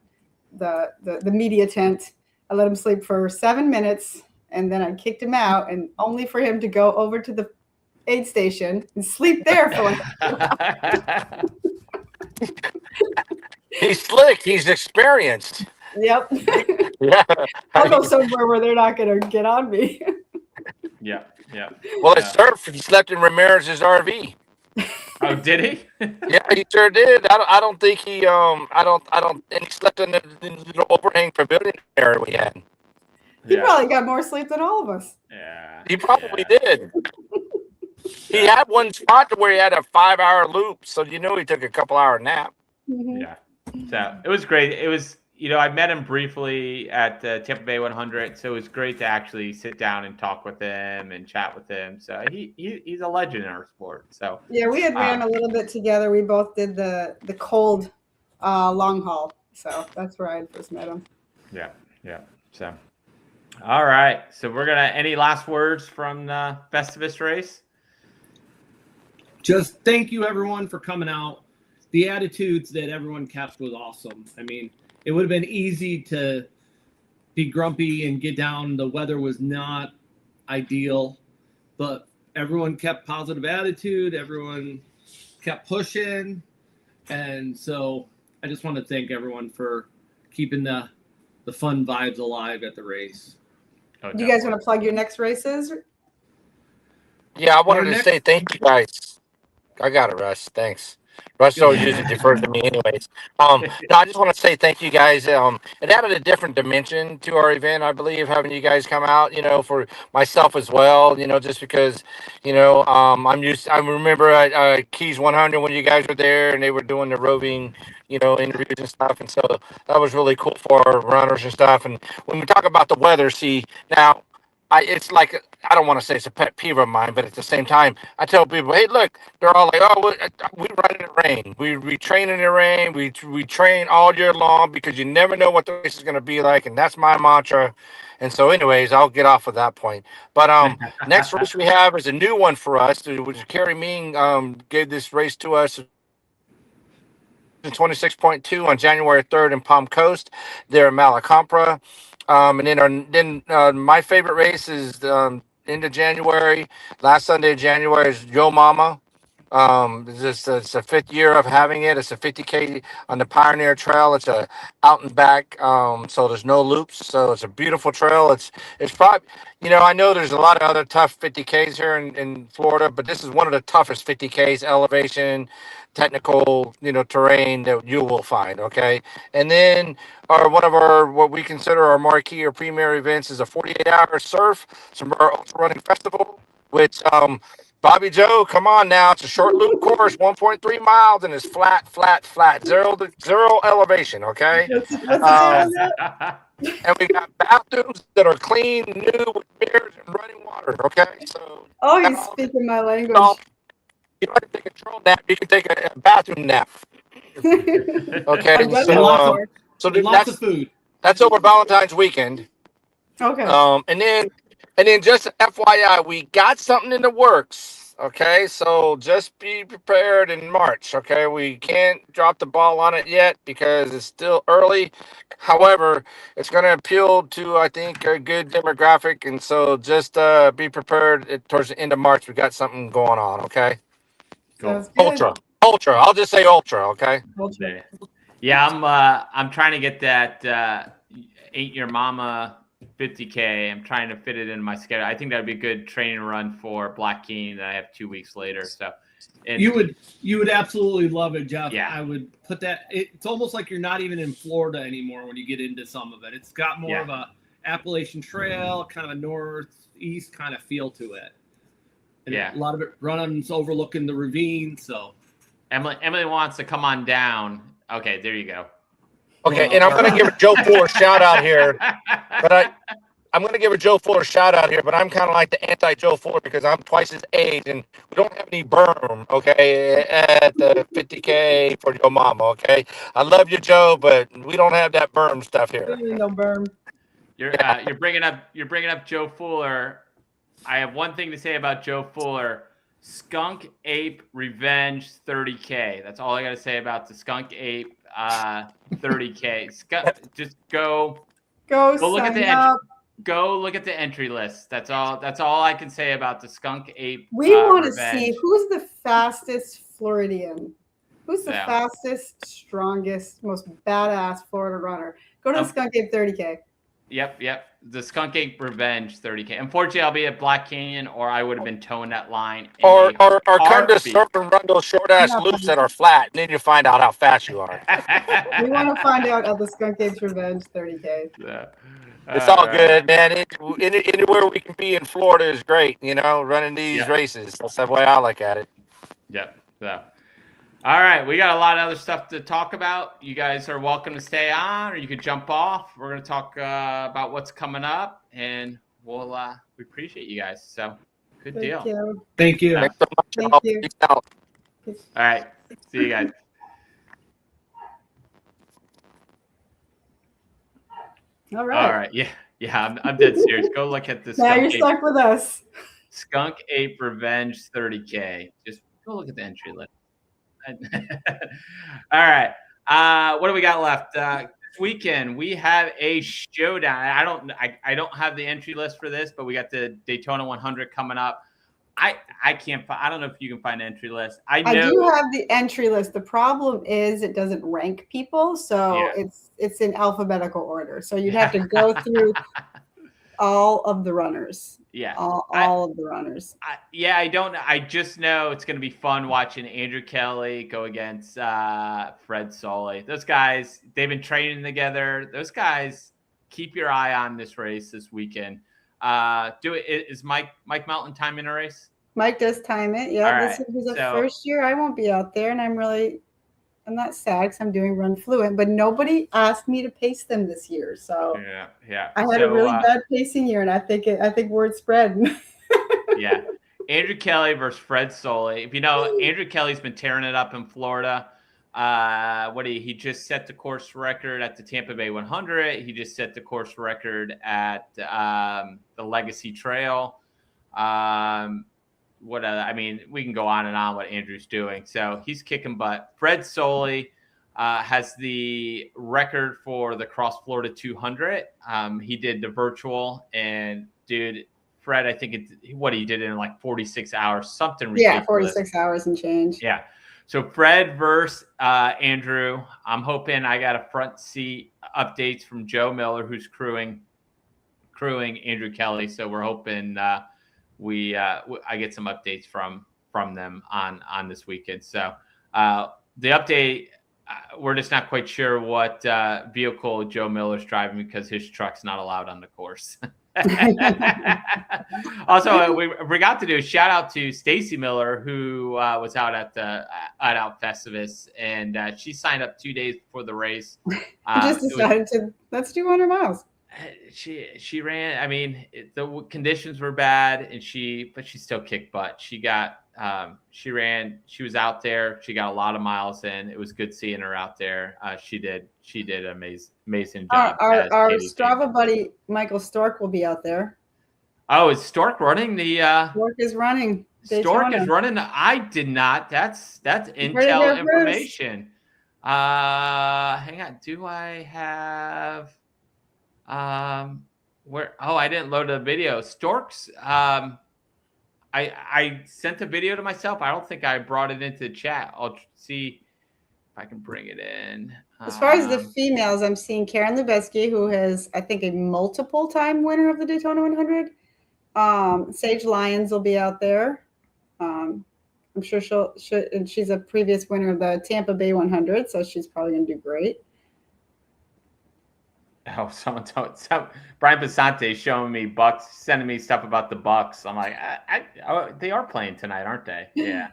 the media tent. I let him sleep for 7 minutes, and then I kicked him out, and only for him to go over to the aid station and sleep there for He's slick. He's experienced. Yep. Yeah. I'll go somewhere where they're not going to get on me. Yeah. Well, it served. He slept in Ramirez's RV. Oh, did he? Yeah, he sure did. I don't think he and he slept in the little overhang pavilion area we had. He probably got more sleep than all of us. Yeah. He probably did. He had one spot where he had a 5-hour loop, so he took a couple-hour nap. Mm-hmm. Yeah. So it was great. It was, I met him briefly at the Tampa Bay 100, so it was great to actually sit down and talk with him and chat with him. So he's a legend in our sport. So yeah, we had ran a little bit together. We both did the cold long haul. So that's where I first met him. Yeah. So All right. So we're gonna. Any last words from the Festivus race? Just thank you everyone for coming out. The attitudes that everyone kept was awesome. I mean, it would have been easy to be grumpy and get down. The weather was not ideal, but everyone kept positive attitude. Everyone kept pushing. And so I just want to thank everyone for keeping the fun vibes alive at the race. Oh, Do you guys want to plug your next races? Yeah, I wanted Our to next- say thank you guys. I got it, Russ. Thanks. Russ always usually defers to me anyways. No, I just want to say thank you guys. It added a different dimension to our event, I believe, having you guys come out, for myself as well, just because, I remember Keys 100 when you guys were there and they were doing the roving, interviews and stuff. And so that was really cool for our runners and stuff. And when we talk about the weather, see, now, it's like, I don't want to say it's a pet peeve of mine, but at the same time, I tell people, hey, look, they're all like, oh, we run in the rain. We train in the rain. We train all year long because you never know what the race is going to be like. And that's my mantra. And so anyways, I'll get off of that point. But next race we have is a new one for us, which Kerry Ming gave this race to us. 26.2 on January 3rd in Palm Coast. They're in Malacompra. And then my favorite race is end of January. Last Sunday of January is Yo Mama. It's the fifth year of having it. It's a 50K on the Pioneer Trail. It's a out and back, so there's no loops. So it's a beautiful trail. It's probably, I know there's a lot of other tough 50Ks here in Florida, but this is one of the toughest 50Ks, elevation, technical, terrain that you will find. Okay. And then one of our, what we consider our marquee or premier events is a 48-hour surf, some ultra running festival, which, Bobby Joe, come on now. It's a short loop course, 1.3 miles, and it's flat, zero elevation, okay? What's the name of that? And we got bathrooms that are clean, new, with mirrors and running water, okay? So Oh, you're speaking my language. you don't have to take a troll nap. You can take a bathroom nap. Okay, I've done that so before. Lots of food. That's over Valentine's weekend. Okay. And then just FYI, we got something in the works. Okay, so just be prepared in March. Okay, we can't drop the ball on it yet because it's still early. However, it's going to appeal to, I think, a good demographic, and so just be prepared. Towards the end of March, we got something going on. Okay, Sounds good. ultra. I'll just say ultra. Okay. Ultra. Yeah, I'm trying to get that Ain't Your Mama 50K. I'm trying to fit it into my schedule. I think that would be a good training run for Black King that I have 2 weeks later. So You would absolutely love it, Jeff. Yeah. I would put that. It's almost like you're not even in Florida anymore when you get into some of it. It's got more of a Appalachian Trail, kind of a northeast kind of feel to it. And a lot of it runs overlooking the ravine. So Emily wants to come on down. Okay, there you go. Okay, and I'm going to give Joe Fuller a shout out here, but I'm going to give Joe Fuller a shout out here, but I'm kind of like the anti-Joe Fuller because I'm twice his age and we don't have any berm, okay, at the 50K for your mama, okay? I love you, Joe, but we don't have that berm stuff here. No berm. You're bringing up Joe Fuller. I have one thing to say about Joe Fuller. Skunk Ape Revenge 30K. That's all I got to say about the Skunk Ape 30K. Just go look at the entry. Go look at the entry list. That's all I can say about the Skunk Ape. We want to see who's the fastest Floridian. Who's the fastest, strongest, most badass Florida runner? Go to the Skunk Ape 30K. Yep. The Skunk Ape Revenge 30K. Unfortunately, I'll be at Black Canyon, or I would have been towing that line. Or come to surf and run those short ass loops that are flat, and then you find out how fast you are. We want to find out at the Skunk Ape Revenge 30K. Yeah. It's all good, man. Anywhere we can be in Florida is great, running these races. That's the way I look at it. Yep. So. All right, we got a lot of other stuff to talk about. You guys are welcome to stay on, or you could jump off. We're going to talk about what's coming up, and we appreciate you guys. So, good deal. Thank you. Thanks so much. Thank you. Peace out. All right, see you guys. All right. Yeah. Yeah, I'm dead serious. Go look at the Now you're Skunk Ape, stuck with us. Skunk Ape Revenge 30K. Just go look at the entry list. All right. What do we got left? This weekend we have a showdown. I don't have the entry list for this, but we got the Daytona 100 coming up. I can't find. I don't know if you can find an entry list. I know. I do have the entry list. The problem is it doesn't rank people, so Yeah. it's in alphabetical order. So you'd have to go through all of the runners. Yeah. All of the runners. I don't. I just know it's going to be fun watching Andrew Kelly go against Fred Soley. Those guys, they've been training together. Those guys, keep your eye on this race this weekend. Is Mike Melton timing a race? Mike does time it. Yeah, All this right, is the so- first year I won't be out there, and I'm not sad because I'm doing Run Fluent, but nobody asked me to pace them this year. So Yeah. I had a really bad pacing year, and I think word spread. Yeah. Andrew Kelly versus Fred Soley. If you know, Andrew Kelly's been tearing it up in Florida. He just set the course record at the Tampa Bay 100. He just set the course record at the Legacy Trail. We can go on and on what Andrew's doing. So he's kicking butt. Fred Soley has the record for the Cross Florida 200. He did the virtual, and dude, Fred, I think he did it in like 46 hours, something ridiculous. Yeah, 46 hours and change. Yeah. So Fred versus Andrew. I'm hoping I got a front seat updates from Joe Miller, who's crewing Andrew Kelly. So we're hoping I get some updates from them on this weekend. So the update, we're just not quite sure what vehicle Joe Miller's driving because his truck's not allowed on the course. Also, we forgot to do a shout out to Stacy Miller, who was out at Festivus, and she signed up 2 days before the race. Just decided let's do 100 miles. She ran. I mean, the conditions were bad, but she still kicked butt. She ran. She was out there. She got a lot of miles in. It was good seeing her out there. She did an amazing job. Our Strava buddy Michael Stork will be out there. Oh, is Stork running the? Stork is running. Stork is running. I did not. That's intel information. Hang on. Do I have? Where? Oh, I didn't load a video. Stork's. I sent a video to myself. I don't think I brought it into the chat. I'll see if I can bring it in. As far as the females, I'm seeing Karen Lubeski, who is, I think, a multiple-time winner of the Daytona 100. Sage Lyons will be out there. I'm sure and she's a previous winner of the Tampa Bay 100, so she's probably going to do great. Oh, someone told Brian Basante showing me Bucks, sending me stuff about the Bucks. I'm like, they are playing tonight, aren't they? Yeah.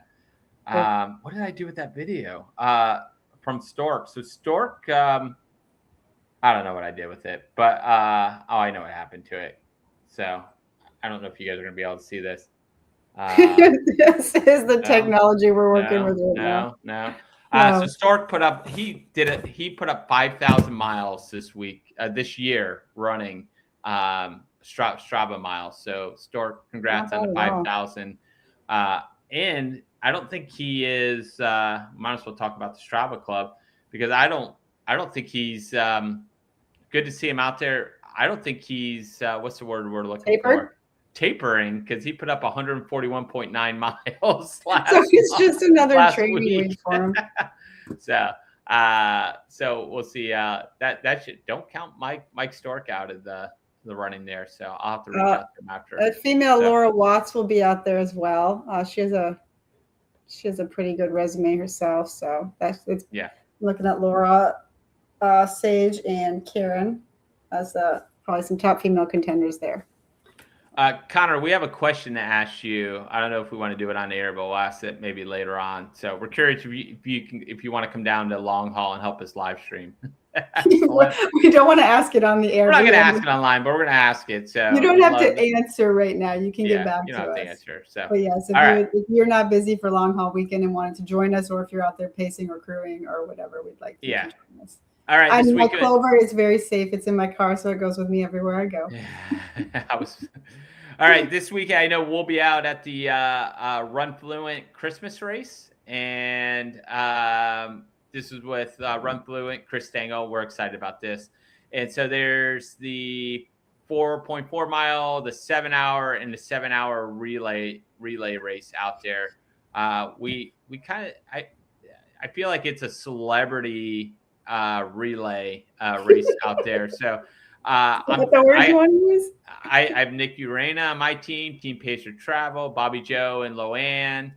What did I do with that video? From Stork. So Stork, I don't know what I did with it, but I know what happened to it. So I don't know if you guys are gonna be able to see this. This is the technology we're working with right now. No. So Stork put up 5,000 miles this year running Strava miles. So Stork, congrats on the 5,000. And I don't think he is. Might as well talk about the Strava Club because I don't think he's good to see him out there. I don't think he's what's the word we're looking for? Tapering, because he put up 141.9 miles last. So it's just another training week for him. So we'll see. That should don't count Mike Stork out of the running there. So I'll have to reach out to him after. Female Laura Watts will be out there as well. She has a pretty good resume herself. So looking at Laura, Sage, and Karen as probably some top female contenders there. Connor, we have a question to ask you. I don't know if we want to do it on air, but we'll ask it maybe later on. So we're curious if you want to come down to Long Haul and help us live stream. We don't want to ask it on the air. We're not going to ask it online, but we're going to ask it. So you don't have to answer right now. You can get back to us. You don't have to answer. So, but yes, if you're not busy for Long Haul weekend and wanted to join us, or if you're out there pacing or crewing or whatever, we'd like to join us. All right, this And my week. Clover is very safe. It's in my car, so it goes with me everywhere I go. All right, this week I know we'll be out at the Run Fluent Christmas race, and this is with Run Fluent, Chris Stengel. We're excited about this. And so there's the 4.4 mile, the 7 hour, and the 7 hour relay race out there. We kind of I feel like it's a celebrity relay race out there. So What the word you want to use? I have Nick Urena on my team, Team Pacer Travel, Bobby Joe and Loanne,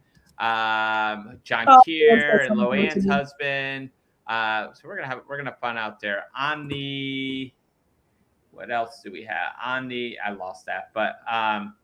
John Keir and Loanne's husband. So we're gonna fun out there. On the what else do we have? I lost that, but on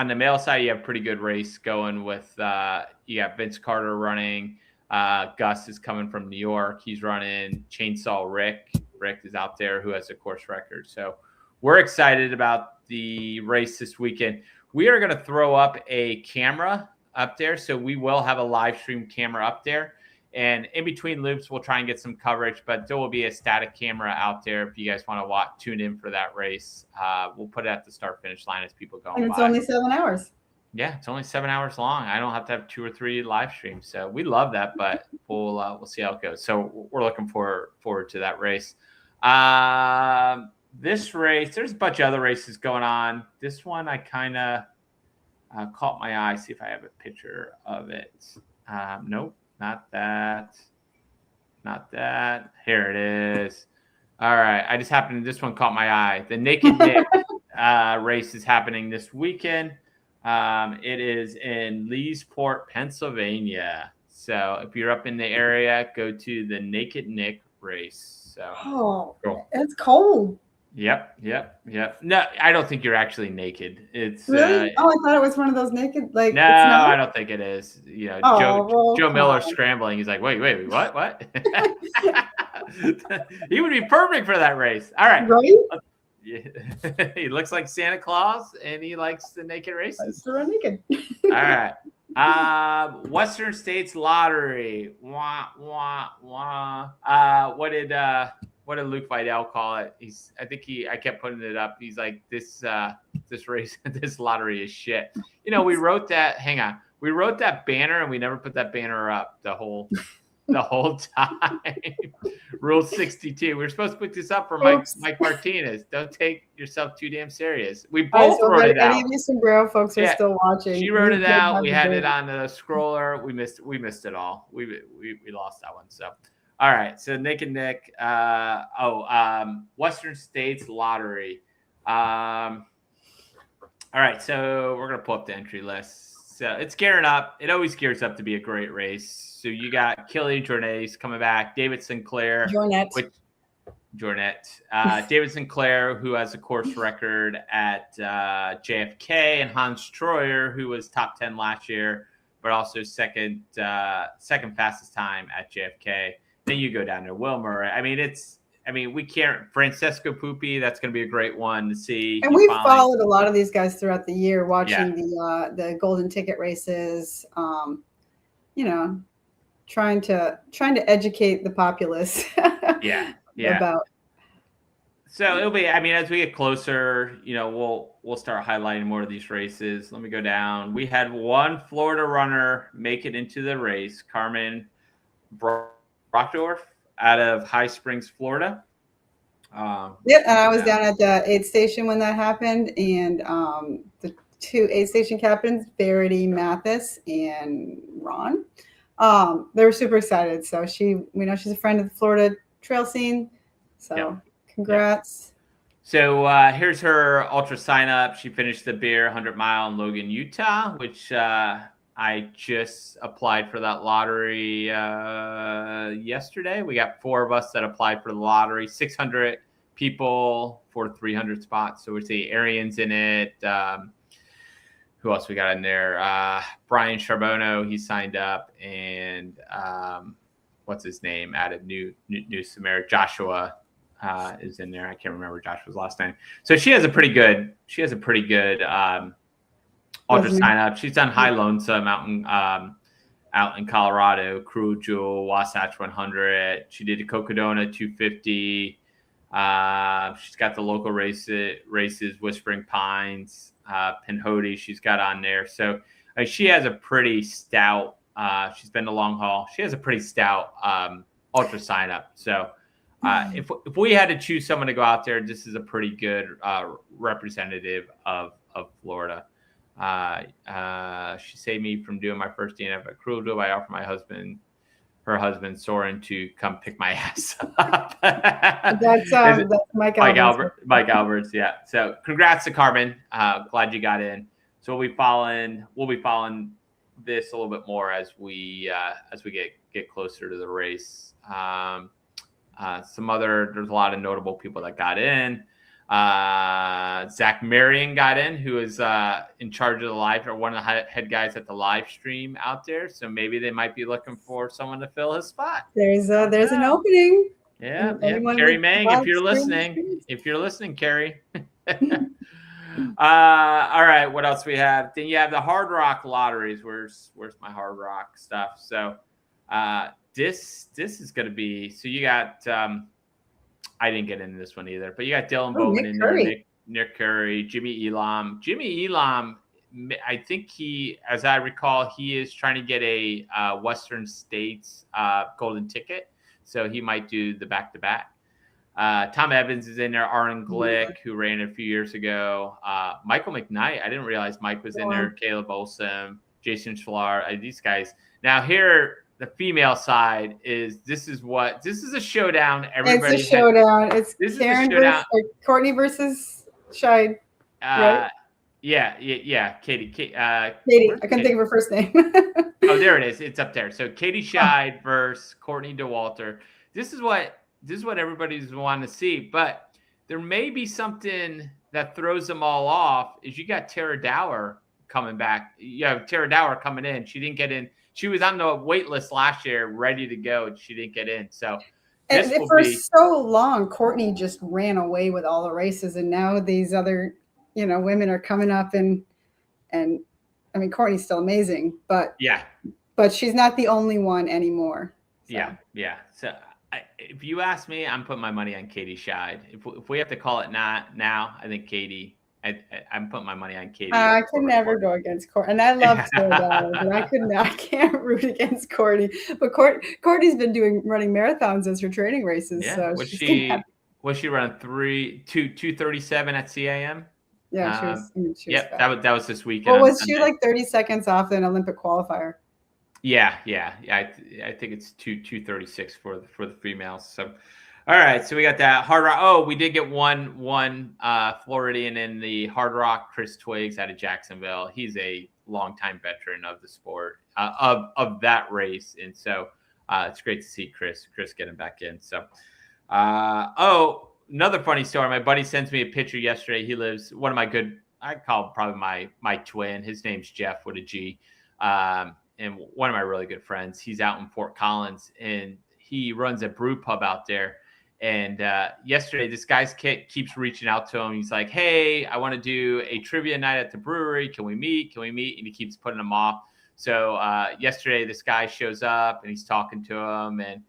the male side, you have a pretty good race going with you got Vince Carter running. Gus is coming from New York. He's running Chainsaw Rick. Rick is out there who has a course record. So we're excited about the race this weekend. We are going to throw up a camera up there. So we will have a live stream camera up there. And in between loops, we'll try and get some coverage, but there will be a static camera out there if you guys want to tune in for that race. We'll put it at the start finish line as people go. And it's only 7 hours. Yeah, it's only 7 hours long. I don't have to have 2 or 3 live streams, so we love that. But we'll see how it goes. So we're looking forward to that race. This race, there's a bunch of other races going on. This one I kind of caught my eye. See if I have a picture of it. Nope. Not that. Here it is. All right. This one caught my eye. The Naked Nick race is happening this weekend. It is in Leesport, Pennsylvania. So if you're up in the area, go to the Naked Nick race. So cool. It's cold. Yep. No, I don't think you're actually naked. It's really. I thought it was one of those naked. Like no, I don't think it is. You know, Joe Miller's on. scrambling. He's like, wait, what? He would be perfect for that race. All right. Right. Yeah. He looks like Santa Claus, and he likes the naked races. To run naked. All right. Western States Lottery. What did Luke Vidal call it? I kept putting it up. He's like, this race, this lottery is shit. You know, we wrote that banner and we never put that banner up the whole time. Rule 62. We were supposed to put this up for Mike Martinez. Don't take yourself too damn serious. We both wrote it out. Any of you sombrero folks are still watching. She wrote it out. We had it on the scroller. We missed it all. We lost that one. So. All right, so Naked Nick. Western States Lottery. All right, so we're gonna pull up the entry list. So it's gearing up. It always gears up to be a great race. So you got Killian Jornet coming back, David Sinclair, David Sinclair, who has a course record at JFK, and Hans Troyer, who was top 10 last year, but also second fastest time at JFK. Then you go down to Wilmer. We can't. Francesco Pupi, that's going to be a great one to see. And we've followed a lot of these guys throughout the year, watching the golden ticket races. Trying to educate the populace. About. So it'll be. As we get closer, we'll start highlighting more of these races. Let me go down. We had one Florida runner make it into the race, Carmen Brockdorf out of High Springs, Florida. And I was down at the aid station when that happened, and the 2 aid station captains, Verity Mathis and Ron, they were super excited. So she's a friend of the Florida trail scene. So congrats. So here's her ultra sign up. She finished the Beer 100 mile in Logan, Utah, which I just applied for that lottery yesterday. We got 4 of us that applied for the lottery, 600 people for 300 spots. So we see Arian's in it. Who else we got in there? Brian Charbonneau, he signed up. And what's his name? Added New Samara. Joshua is in there. I can't remember Joshua's last name. So she has a pretty good ultra sign up. She's done High Lonesome Mountain out in Colorado, Cruel Jewel, Wasatch 100. She did the Cocodona 250. She's got the local races, Whispering Pines, Pinhoti. She's got on there. So she has a pretty stout. She's been the long haul. She has a pretty stout ultra sign up. So if we had to choose someone to go out there, this is a pretty good representative of Florida. She saved me from doing my first DNF at Cruel Jewel. I offered her husband Soren to come pick my ass up. That's Mike Alberts. Mike Alberts, yeah. So congrats to Carmen. Glad you got in. So we'll be following this a little bit more as we get closer to the race. There's a lot of notable people that got in. Zach Marion got in, who is in charge of the live, or one of the head guys at the live stream out there. So maybe they might be looking for someone to fill his spot. There's an opening. Yeah. Carrie Mang, if you're listening, Carrie. All right, what else we have? Then you have the Hard Rock lotteries. Where's my Hard Rock stuff? So this is going to be. So you got. I didn't get into this one either, but you got Dylan Bowman in there, Nick Curry, Jimmy Elam. Jimmy Elam, I think as I recall, he is trying to get a Western States golden ticket, so he might do the back-to-back. Tom Evans is in there, Aaron Glick, who ran a few years ago. Michael McKnight, I didn't realize Mike was in there. Caleb Olson, Jason Schlar, these guys. Now here, the female side this is a showdown. Everybody it's a showdown. It's Karen versus Courtney versus Scheid. Right? Yeah. Katie. Katie. I couldn't think of her first name. Oh, there it is. It's up there. So Katie Scheid versus Courtney DeWalter. This is what everybody's wanting to see. But there may be something that throws them all off. Is you got Tara Dower coming back. You have Tara Dower coming in. She didn't get in. She was on the wait list last year, ready to go, and she didn't get in. So so long, Courtney just ran away with all the races, and now these other, women are coming up, and I mean, Courtney's still amazing, but she's not the only one anymore. So. Yeah. So if you ask me, I'm putting my money on Katie Scheid. If we have to call it now, I think Katie. I'm putting my money on Katie. I can never go against Courtney, and I love Sarah, but I can't root against Courtney. But Courtney's been running marathons as her training races. Yeah. So was she running 2:37 at CAM? Yeah, she was fast. that was this weekend. Well, was she like 30 seconds off an Olympic qualifier? Yeah. I think it's 2:36 for the females. So. All right, so we got that Hard Rock. Oh, we did get one Floridian in the Hard Rock, Chris Twiggs out of Jacksonville. He's a longtime veteran of the sport, of that race, and so it's great to see Chris getting back in. So, another funny story. My buddy sends me a picture yesterday. He lives I call him probably my twin. His name's Jeff with a G, and one of my really good friends. He's out in Fort Collins, and he runs a brew pub out there. And yesterday, this guy keeps reaching out to him. He's like, hey, I want to do a trivia night at the brewery. Can we meet? And he keeps putting him off. So yesterday, this guy shows up, and he's talking to him. And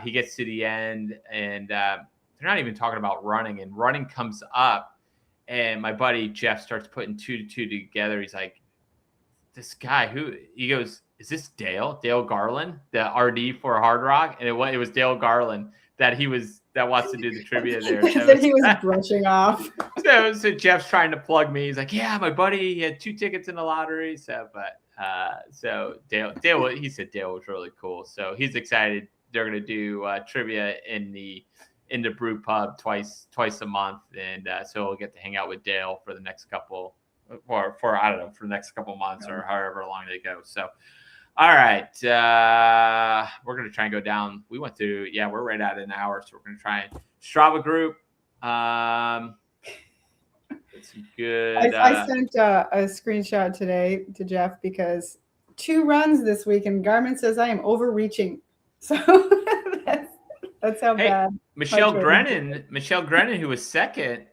he gets to the end, and they're not even talking about running. And running comes up, and my buddy Jeff starts putting two to two together. He's like, this guy, he goes, is this Dale Garland, the RD for Hard Rock? And it was Dale Garland that wants to do the trivia there. So he was brushing off. So Jeff's trying to plug me. He's like, yeah, my buddy, he had 2 tickets in the lottery. So Dale, he said Dale was really cool. So he's excited. They're going to do trivia in the brew pub twice a month. And so we'll get to hang out with Dale for the next couple, for I don't know, for the next couple months or however long they go. So, all right, we're going to try and go down. We went through, we're right at an hour, so we're going to try and Strava group. It's good. I sent a screenshot today to Jeff because 2 runs this week, and Garmin says I am overreaching. So that's That's how Hey, bad. Michelle training Grennan, who was second,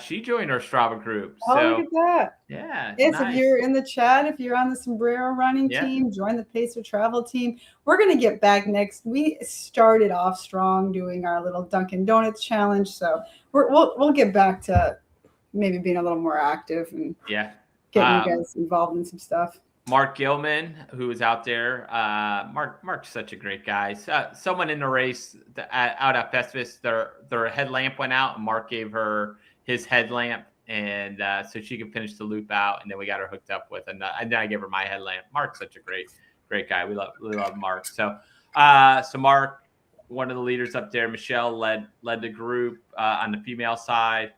she joined our Strava group. Oh, So look at that. yeah, Yes, if nice. you're in the chat, if you're on the Sombrero running Yeah. team, join the Pacer Travel team. We're going to get back next. We started off strong doing our little Dunkin' Donuts challenge, so we'll get back to maybe being a little more active and Yeah. getting you guys involved in some stuff. Mark Gilman, who is out there. Mark's such a great guy. Someone in the race out at Festivus, their headlamp went out, and Mark gave her his headlamp, and so she could finish the loop out. And then we got her hooked up with, and then I gave her my headlamp. Mark's such a great guy. We love Mark. So Mark, one of the leaders up there. Michelle led the group on the female side.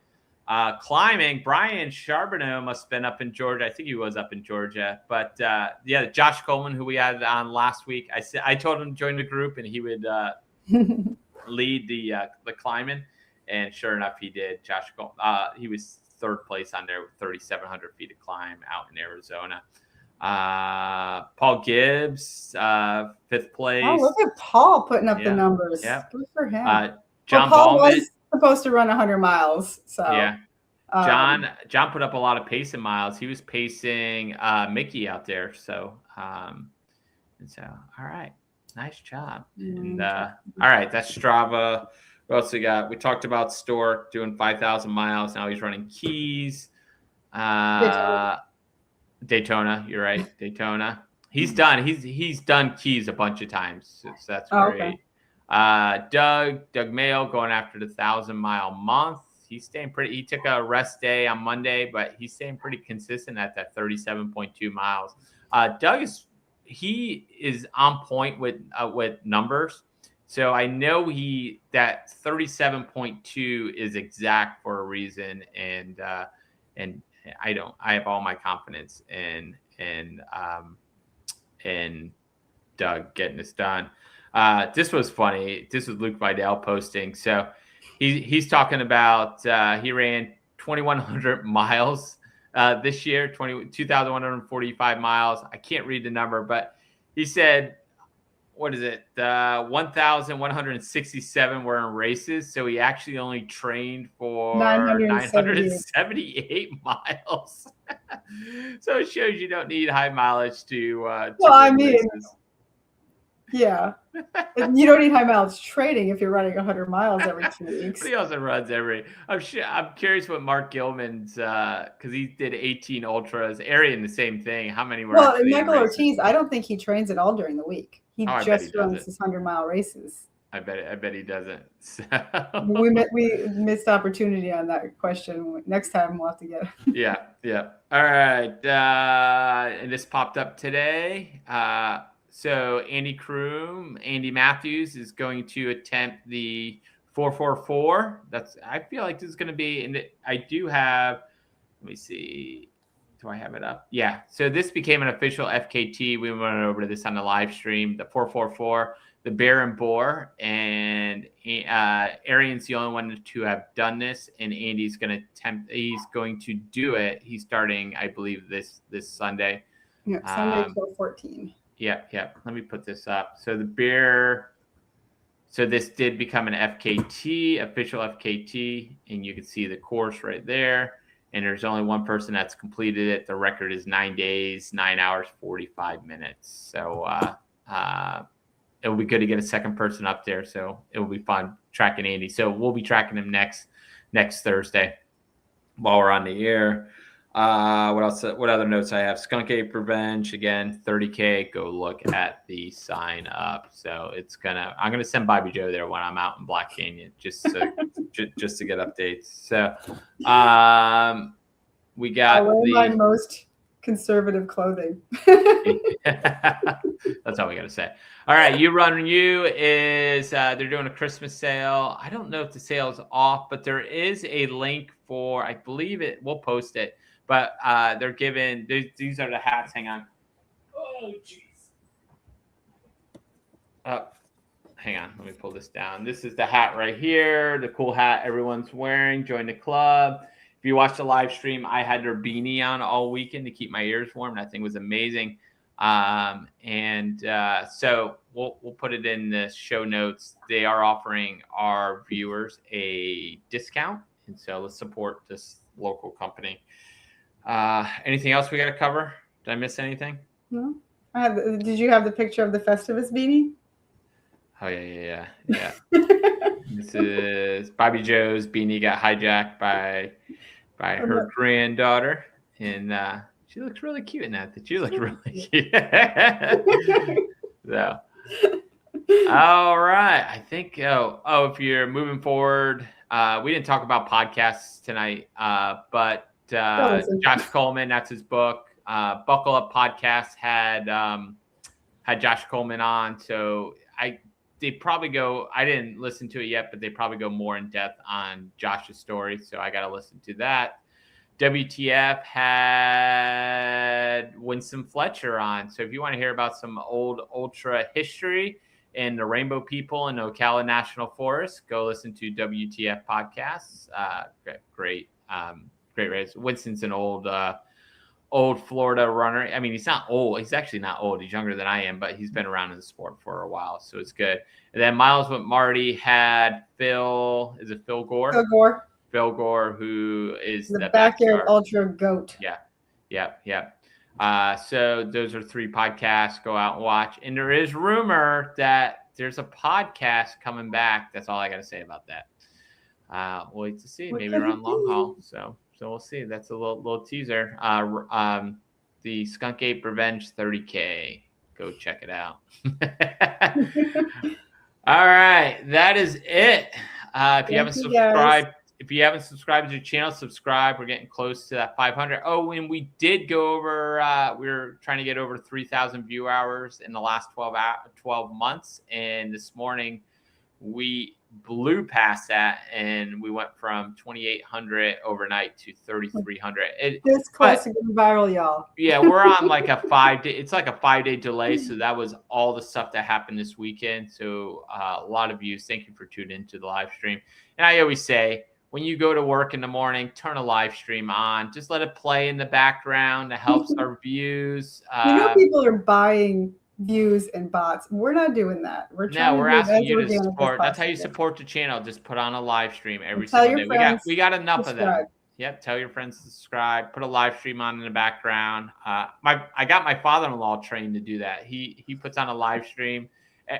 Climbing, Brian Charbonneau must have been up in Georgia. I think he was up in Georgia. But yeah, Josh Coleman, who we had on last week, I told him to join the group and he would lead the climbing. And sure enough, he did. Josh Coleman, he was third place on there with 3,700 feet to climb out in Arizona. Paul Gibbs, fifth place. Oh, look at Paul putting up the numbers. Yeah. Good for him. John Paul Ballman was supposed to run 100 miles. So yeah. John put up a lot of pacing miles. He was pacing Mickey out there. So all right. Nice job. And all right, that's Strava. What else we got? We talked about Stork doing 5,000 miles. Now he's running Keys. Daytona. You're right. Daytona. He's done. He's done Keys a bunch of times. So that's great. Okay. Doug Mayo going after the 1,000-mile month. He's staying pretty. He took a rest day on Monday, but he's staying pretty consistent at that 37.2 miles. Doug is on point with numbers. So I know that 37.2 is exact for a reason, and I have all my confidence in Doug getting this done. This was funny. This was Luke Vidal posting. So he's talking about he ran 2,100 miles this year, 2,145 miles. I can't read the number, but he said, what is it? 1,167 were in races. So he actually only trained for 978 miles. So it shows you don't need high mileage to races. Yeah. You don't need high mileage training if you're running 100 miles every 2 weeks. But he also runs I'm curious what Mark Gilman's because he did 18 ultras. Arian, the same thing. How many were? Well, Michael Ortiz, I don't think he trains at all during the week. He just runs his 100-mile races. I bet he doesn't. So. We missed opportunity on that question. Next time we'll have to get it. Yeah. All right. And this popped up today. So Andy Matthews is going to attempt the 444. I feel like this is going to be, and I do have, let me see. Do I have it up? Yeah. So this became an official FKT. We went over this on the live stream, the 444, the Bear and Boar, and Arian's the only one to have done this, and Andy's going to attempt. He's going to do it. He's starting, I believe, this Sunday. Yeah, Sunday 12/14. Yeah. Let me put this up. So the Bear. So this did become an FKT, official FKT, and you can see the course right there. And there's only one person that's completed it. The record is 9 days, 9 hours, 45 minutes. So it will be good to get a second person up there. So it will be fun tracking Andy. So we'll be tracking him next Thursday while we're on the air. What else? What other notes I have? Skunk Ape Revenge again, 30K. Go look at the sign up. So I'm gonna send Bobby Joe there when I'm out in Black Canyon, just to get updates. So we got my most conservative clothing. That's all we gotta say. All right, You Run You is they're doing a Christmas sale. I don't know if the sale's off, but there is a link for, I believe we'll post it. But they're giving, these are the hats. Hang on. Oh, jeez. Hang on. Let me pull this down. This is the hat right here. The cool hat everyone's wearing. Join the club. If you watch the live stream, I had their beanie on all weekend to keep my ears warm. That thing was amazing. So we'll put it in the show notes. They are offering our viewers a discount, and so let's support this local company. Anything else we got to cover? Did I miss anything? No. Did you have the picture of the Festivus beanie? Oh yeah. This is Bobby Joe's beanie got hijacked by her granddaughter, and she looks really cute in that. You look really cute. So, all right. I think. If you're moving forward, we didn't talk about podcasts tonight, but Josh Coleman, that's his book. Buckle Up Podcast had Josh Coleman on, so they probably go. I didn't listen to it yet, but they probably go more in depth on Josh's story, so I got to listen to that. WTF had Winston Fletcher on, so if you want to hear about some old ultra history and the Rainbow People in Ocala National Forest, go listen to WTF podcasts. Great race. Winston's an old Florida runner. I mean, he's not old. He's actually not old. He's younger than I am, but he's been around in the sport for a while, so it's good. And then Miles with Marty had Phil. Is it Phil Gore? Phil Gore. Phil Gore, who is the backyard ultra goat. Yeah. So those are 3 podcasts. Go out and watch. And there is rumor that there's a podcast coming back. That's all I got to say about that. We'll wait to see. Maybe around long haul. So we'll see. That's a little teaser. The Skunk Ape Revenge 30K. Go check it out. All right, that is it. If you haven't subscribed to the channel, subscribe. We're getting close to that 500. Oh, and we did go over. We were trying to get over 3,000 view hours in the last 12 months, and this morning we blew past that, and we went from 2,800 overnight to 3,300. This close to getting viral, y'all. Yeah, we're on like a 5-day. It's like a 5-day delay. So that was all the stuff that happened this weekend. So a lot of views. Thank you for tuning into the live stream. And I always say, when you go to work in the morning, turn a live stream on. Just let it play in the background. It helps our views. People are buying views and bots. We're not doing that. We're asking you to support. That's how you support the channel. Just put on a live stream every single day. We got enough of them. Yep. Tell your friends to subscribe. Put a live stream on in the background. I got my father-in-law trained to do that. He puts on a live stream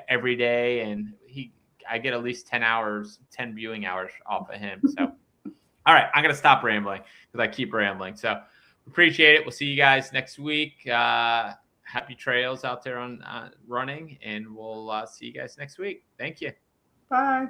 every day, and I get at least 10 viewing hours off of him. So, all right, I'm gonna stop rambling because I keep rambling. So, appreciate it. We'll see you guys next week. Happy trails out there on running, and we'll see you guys next week. Thank you. Bye.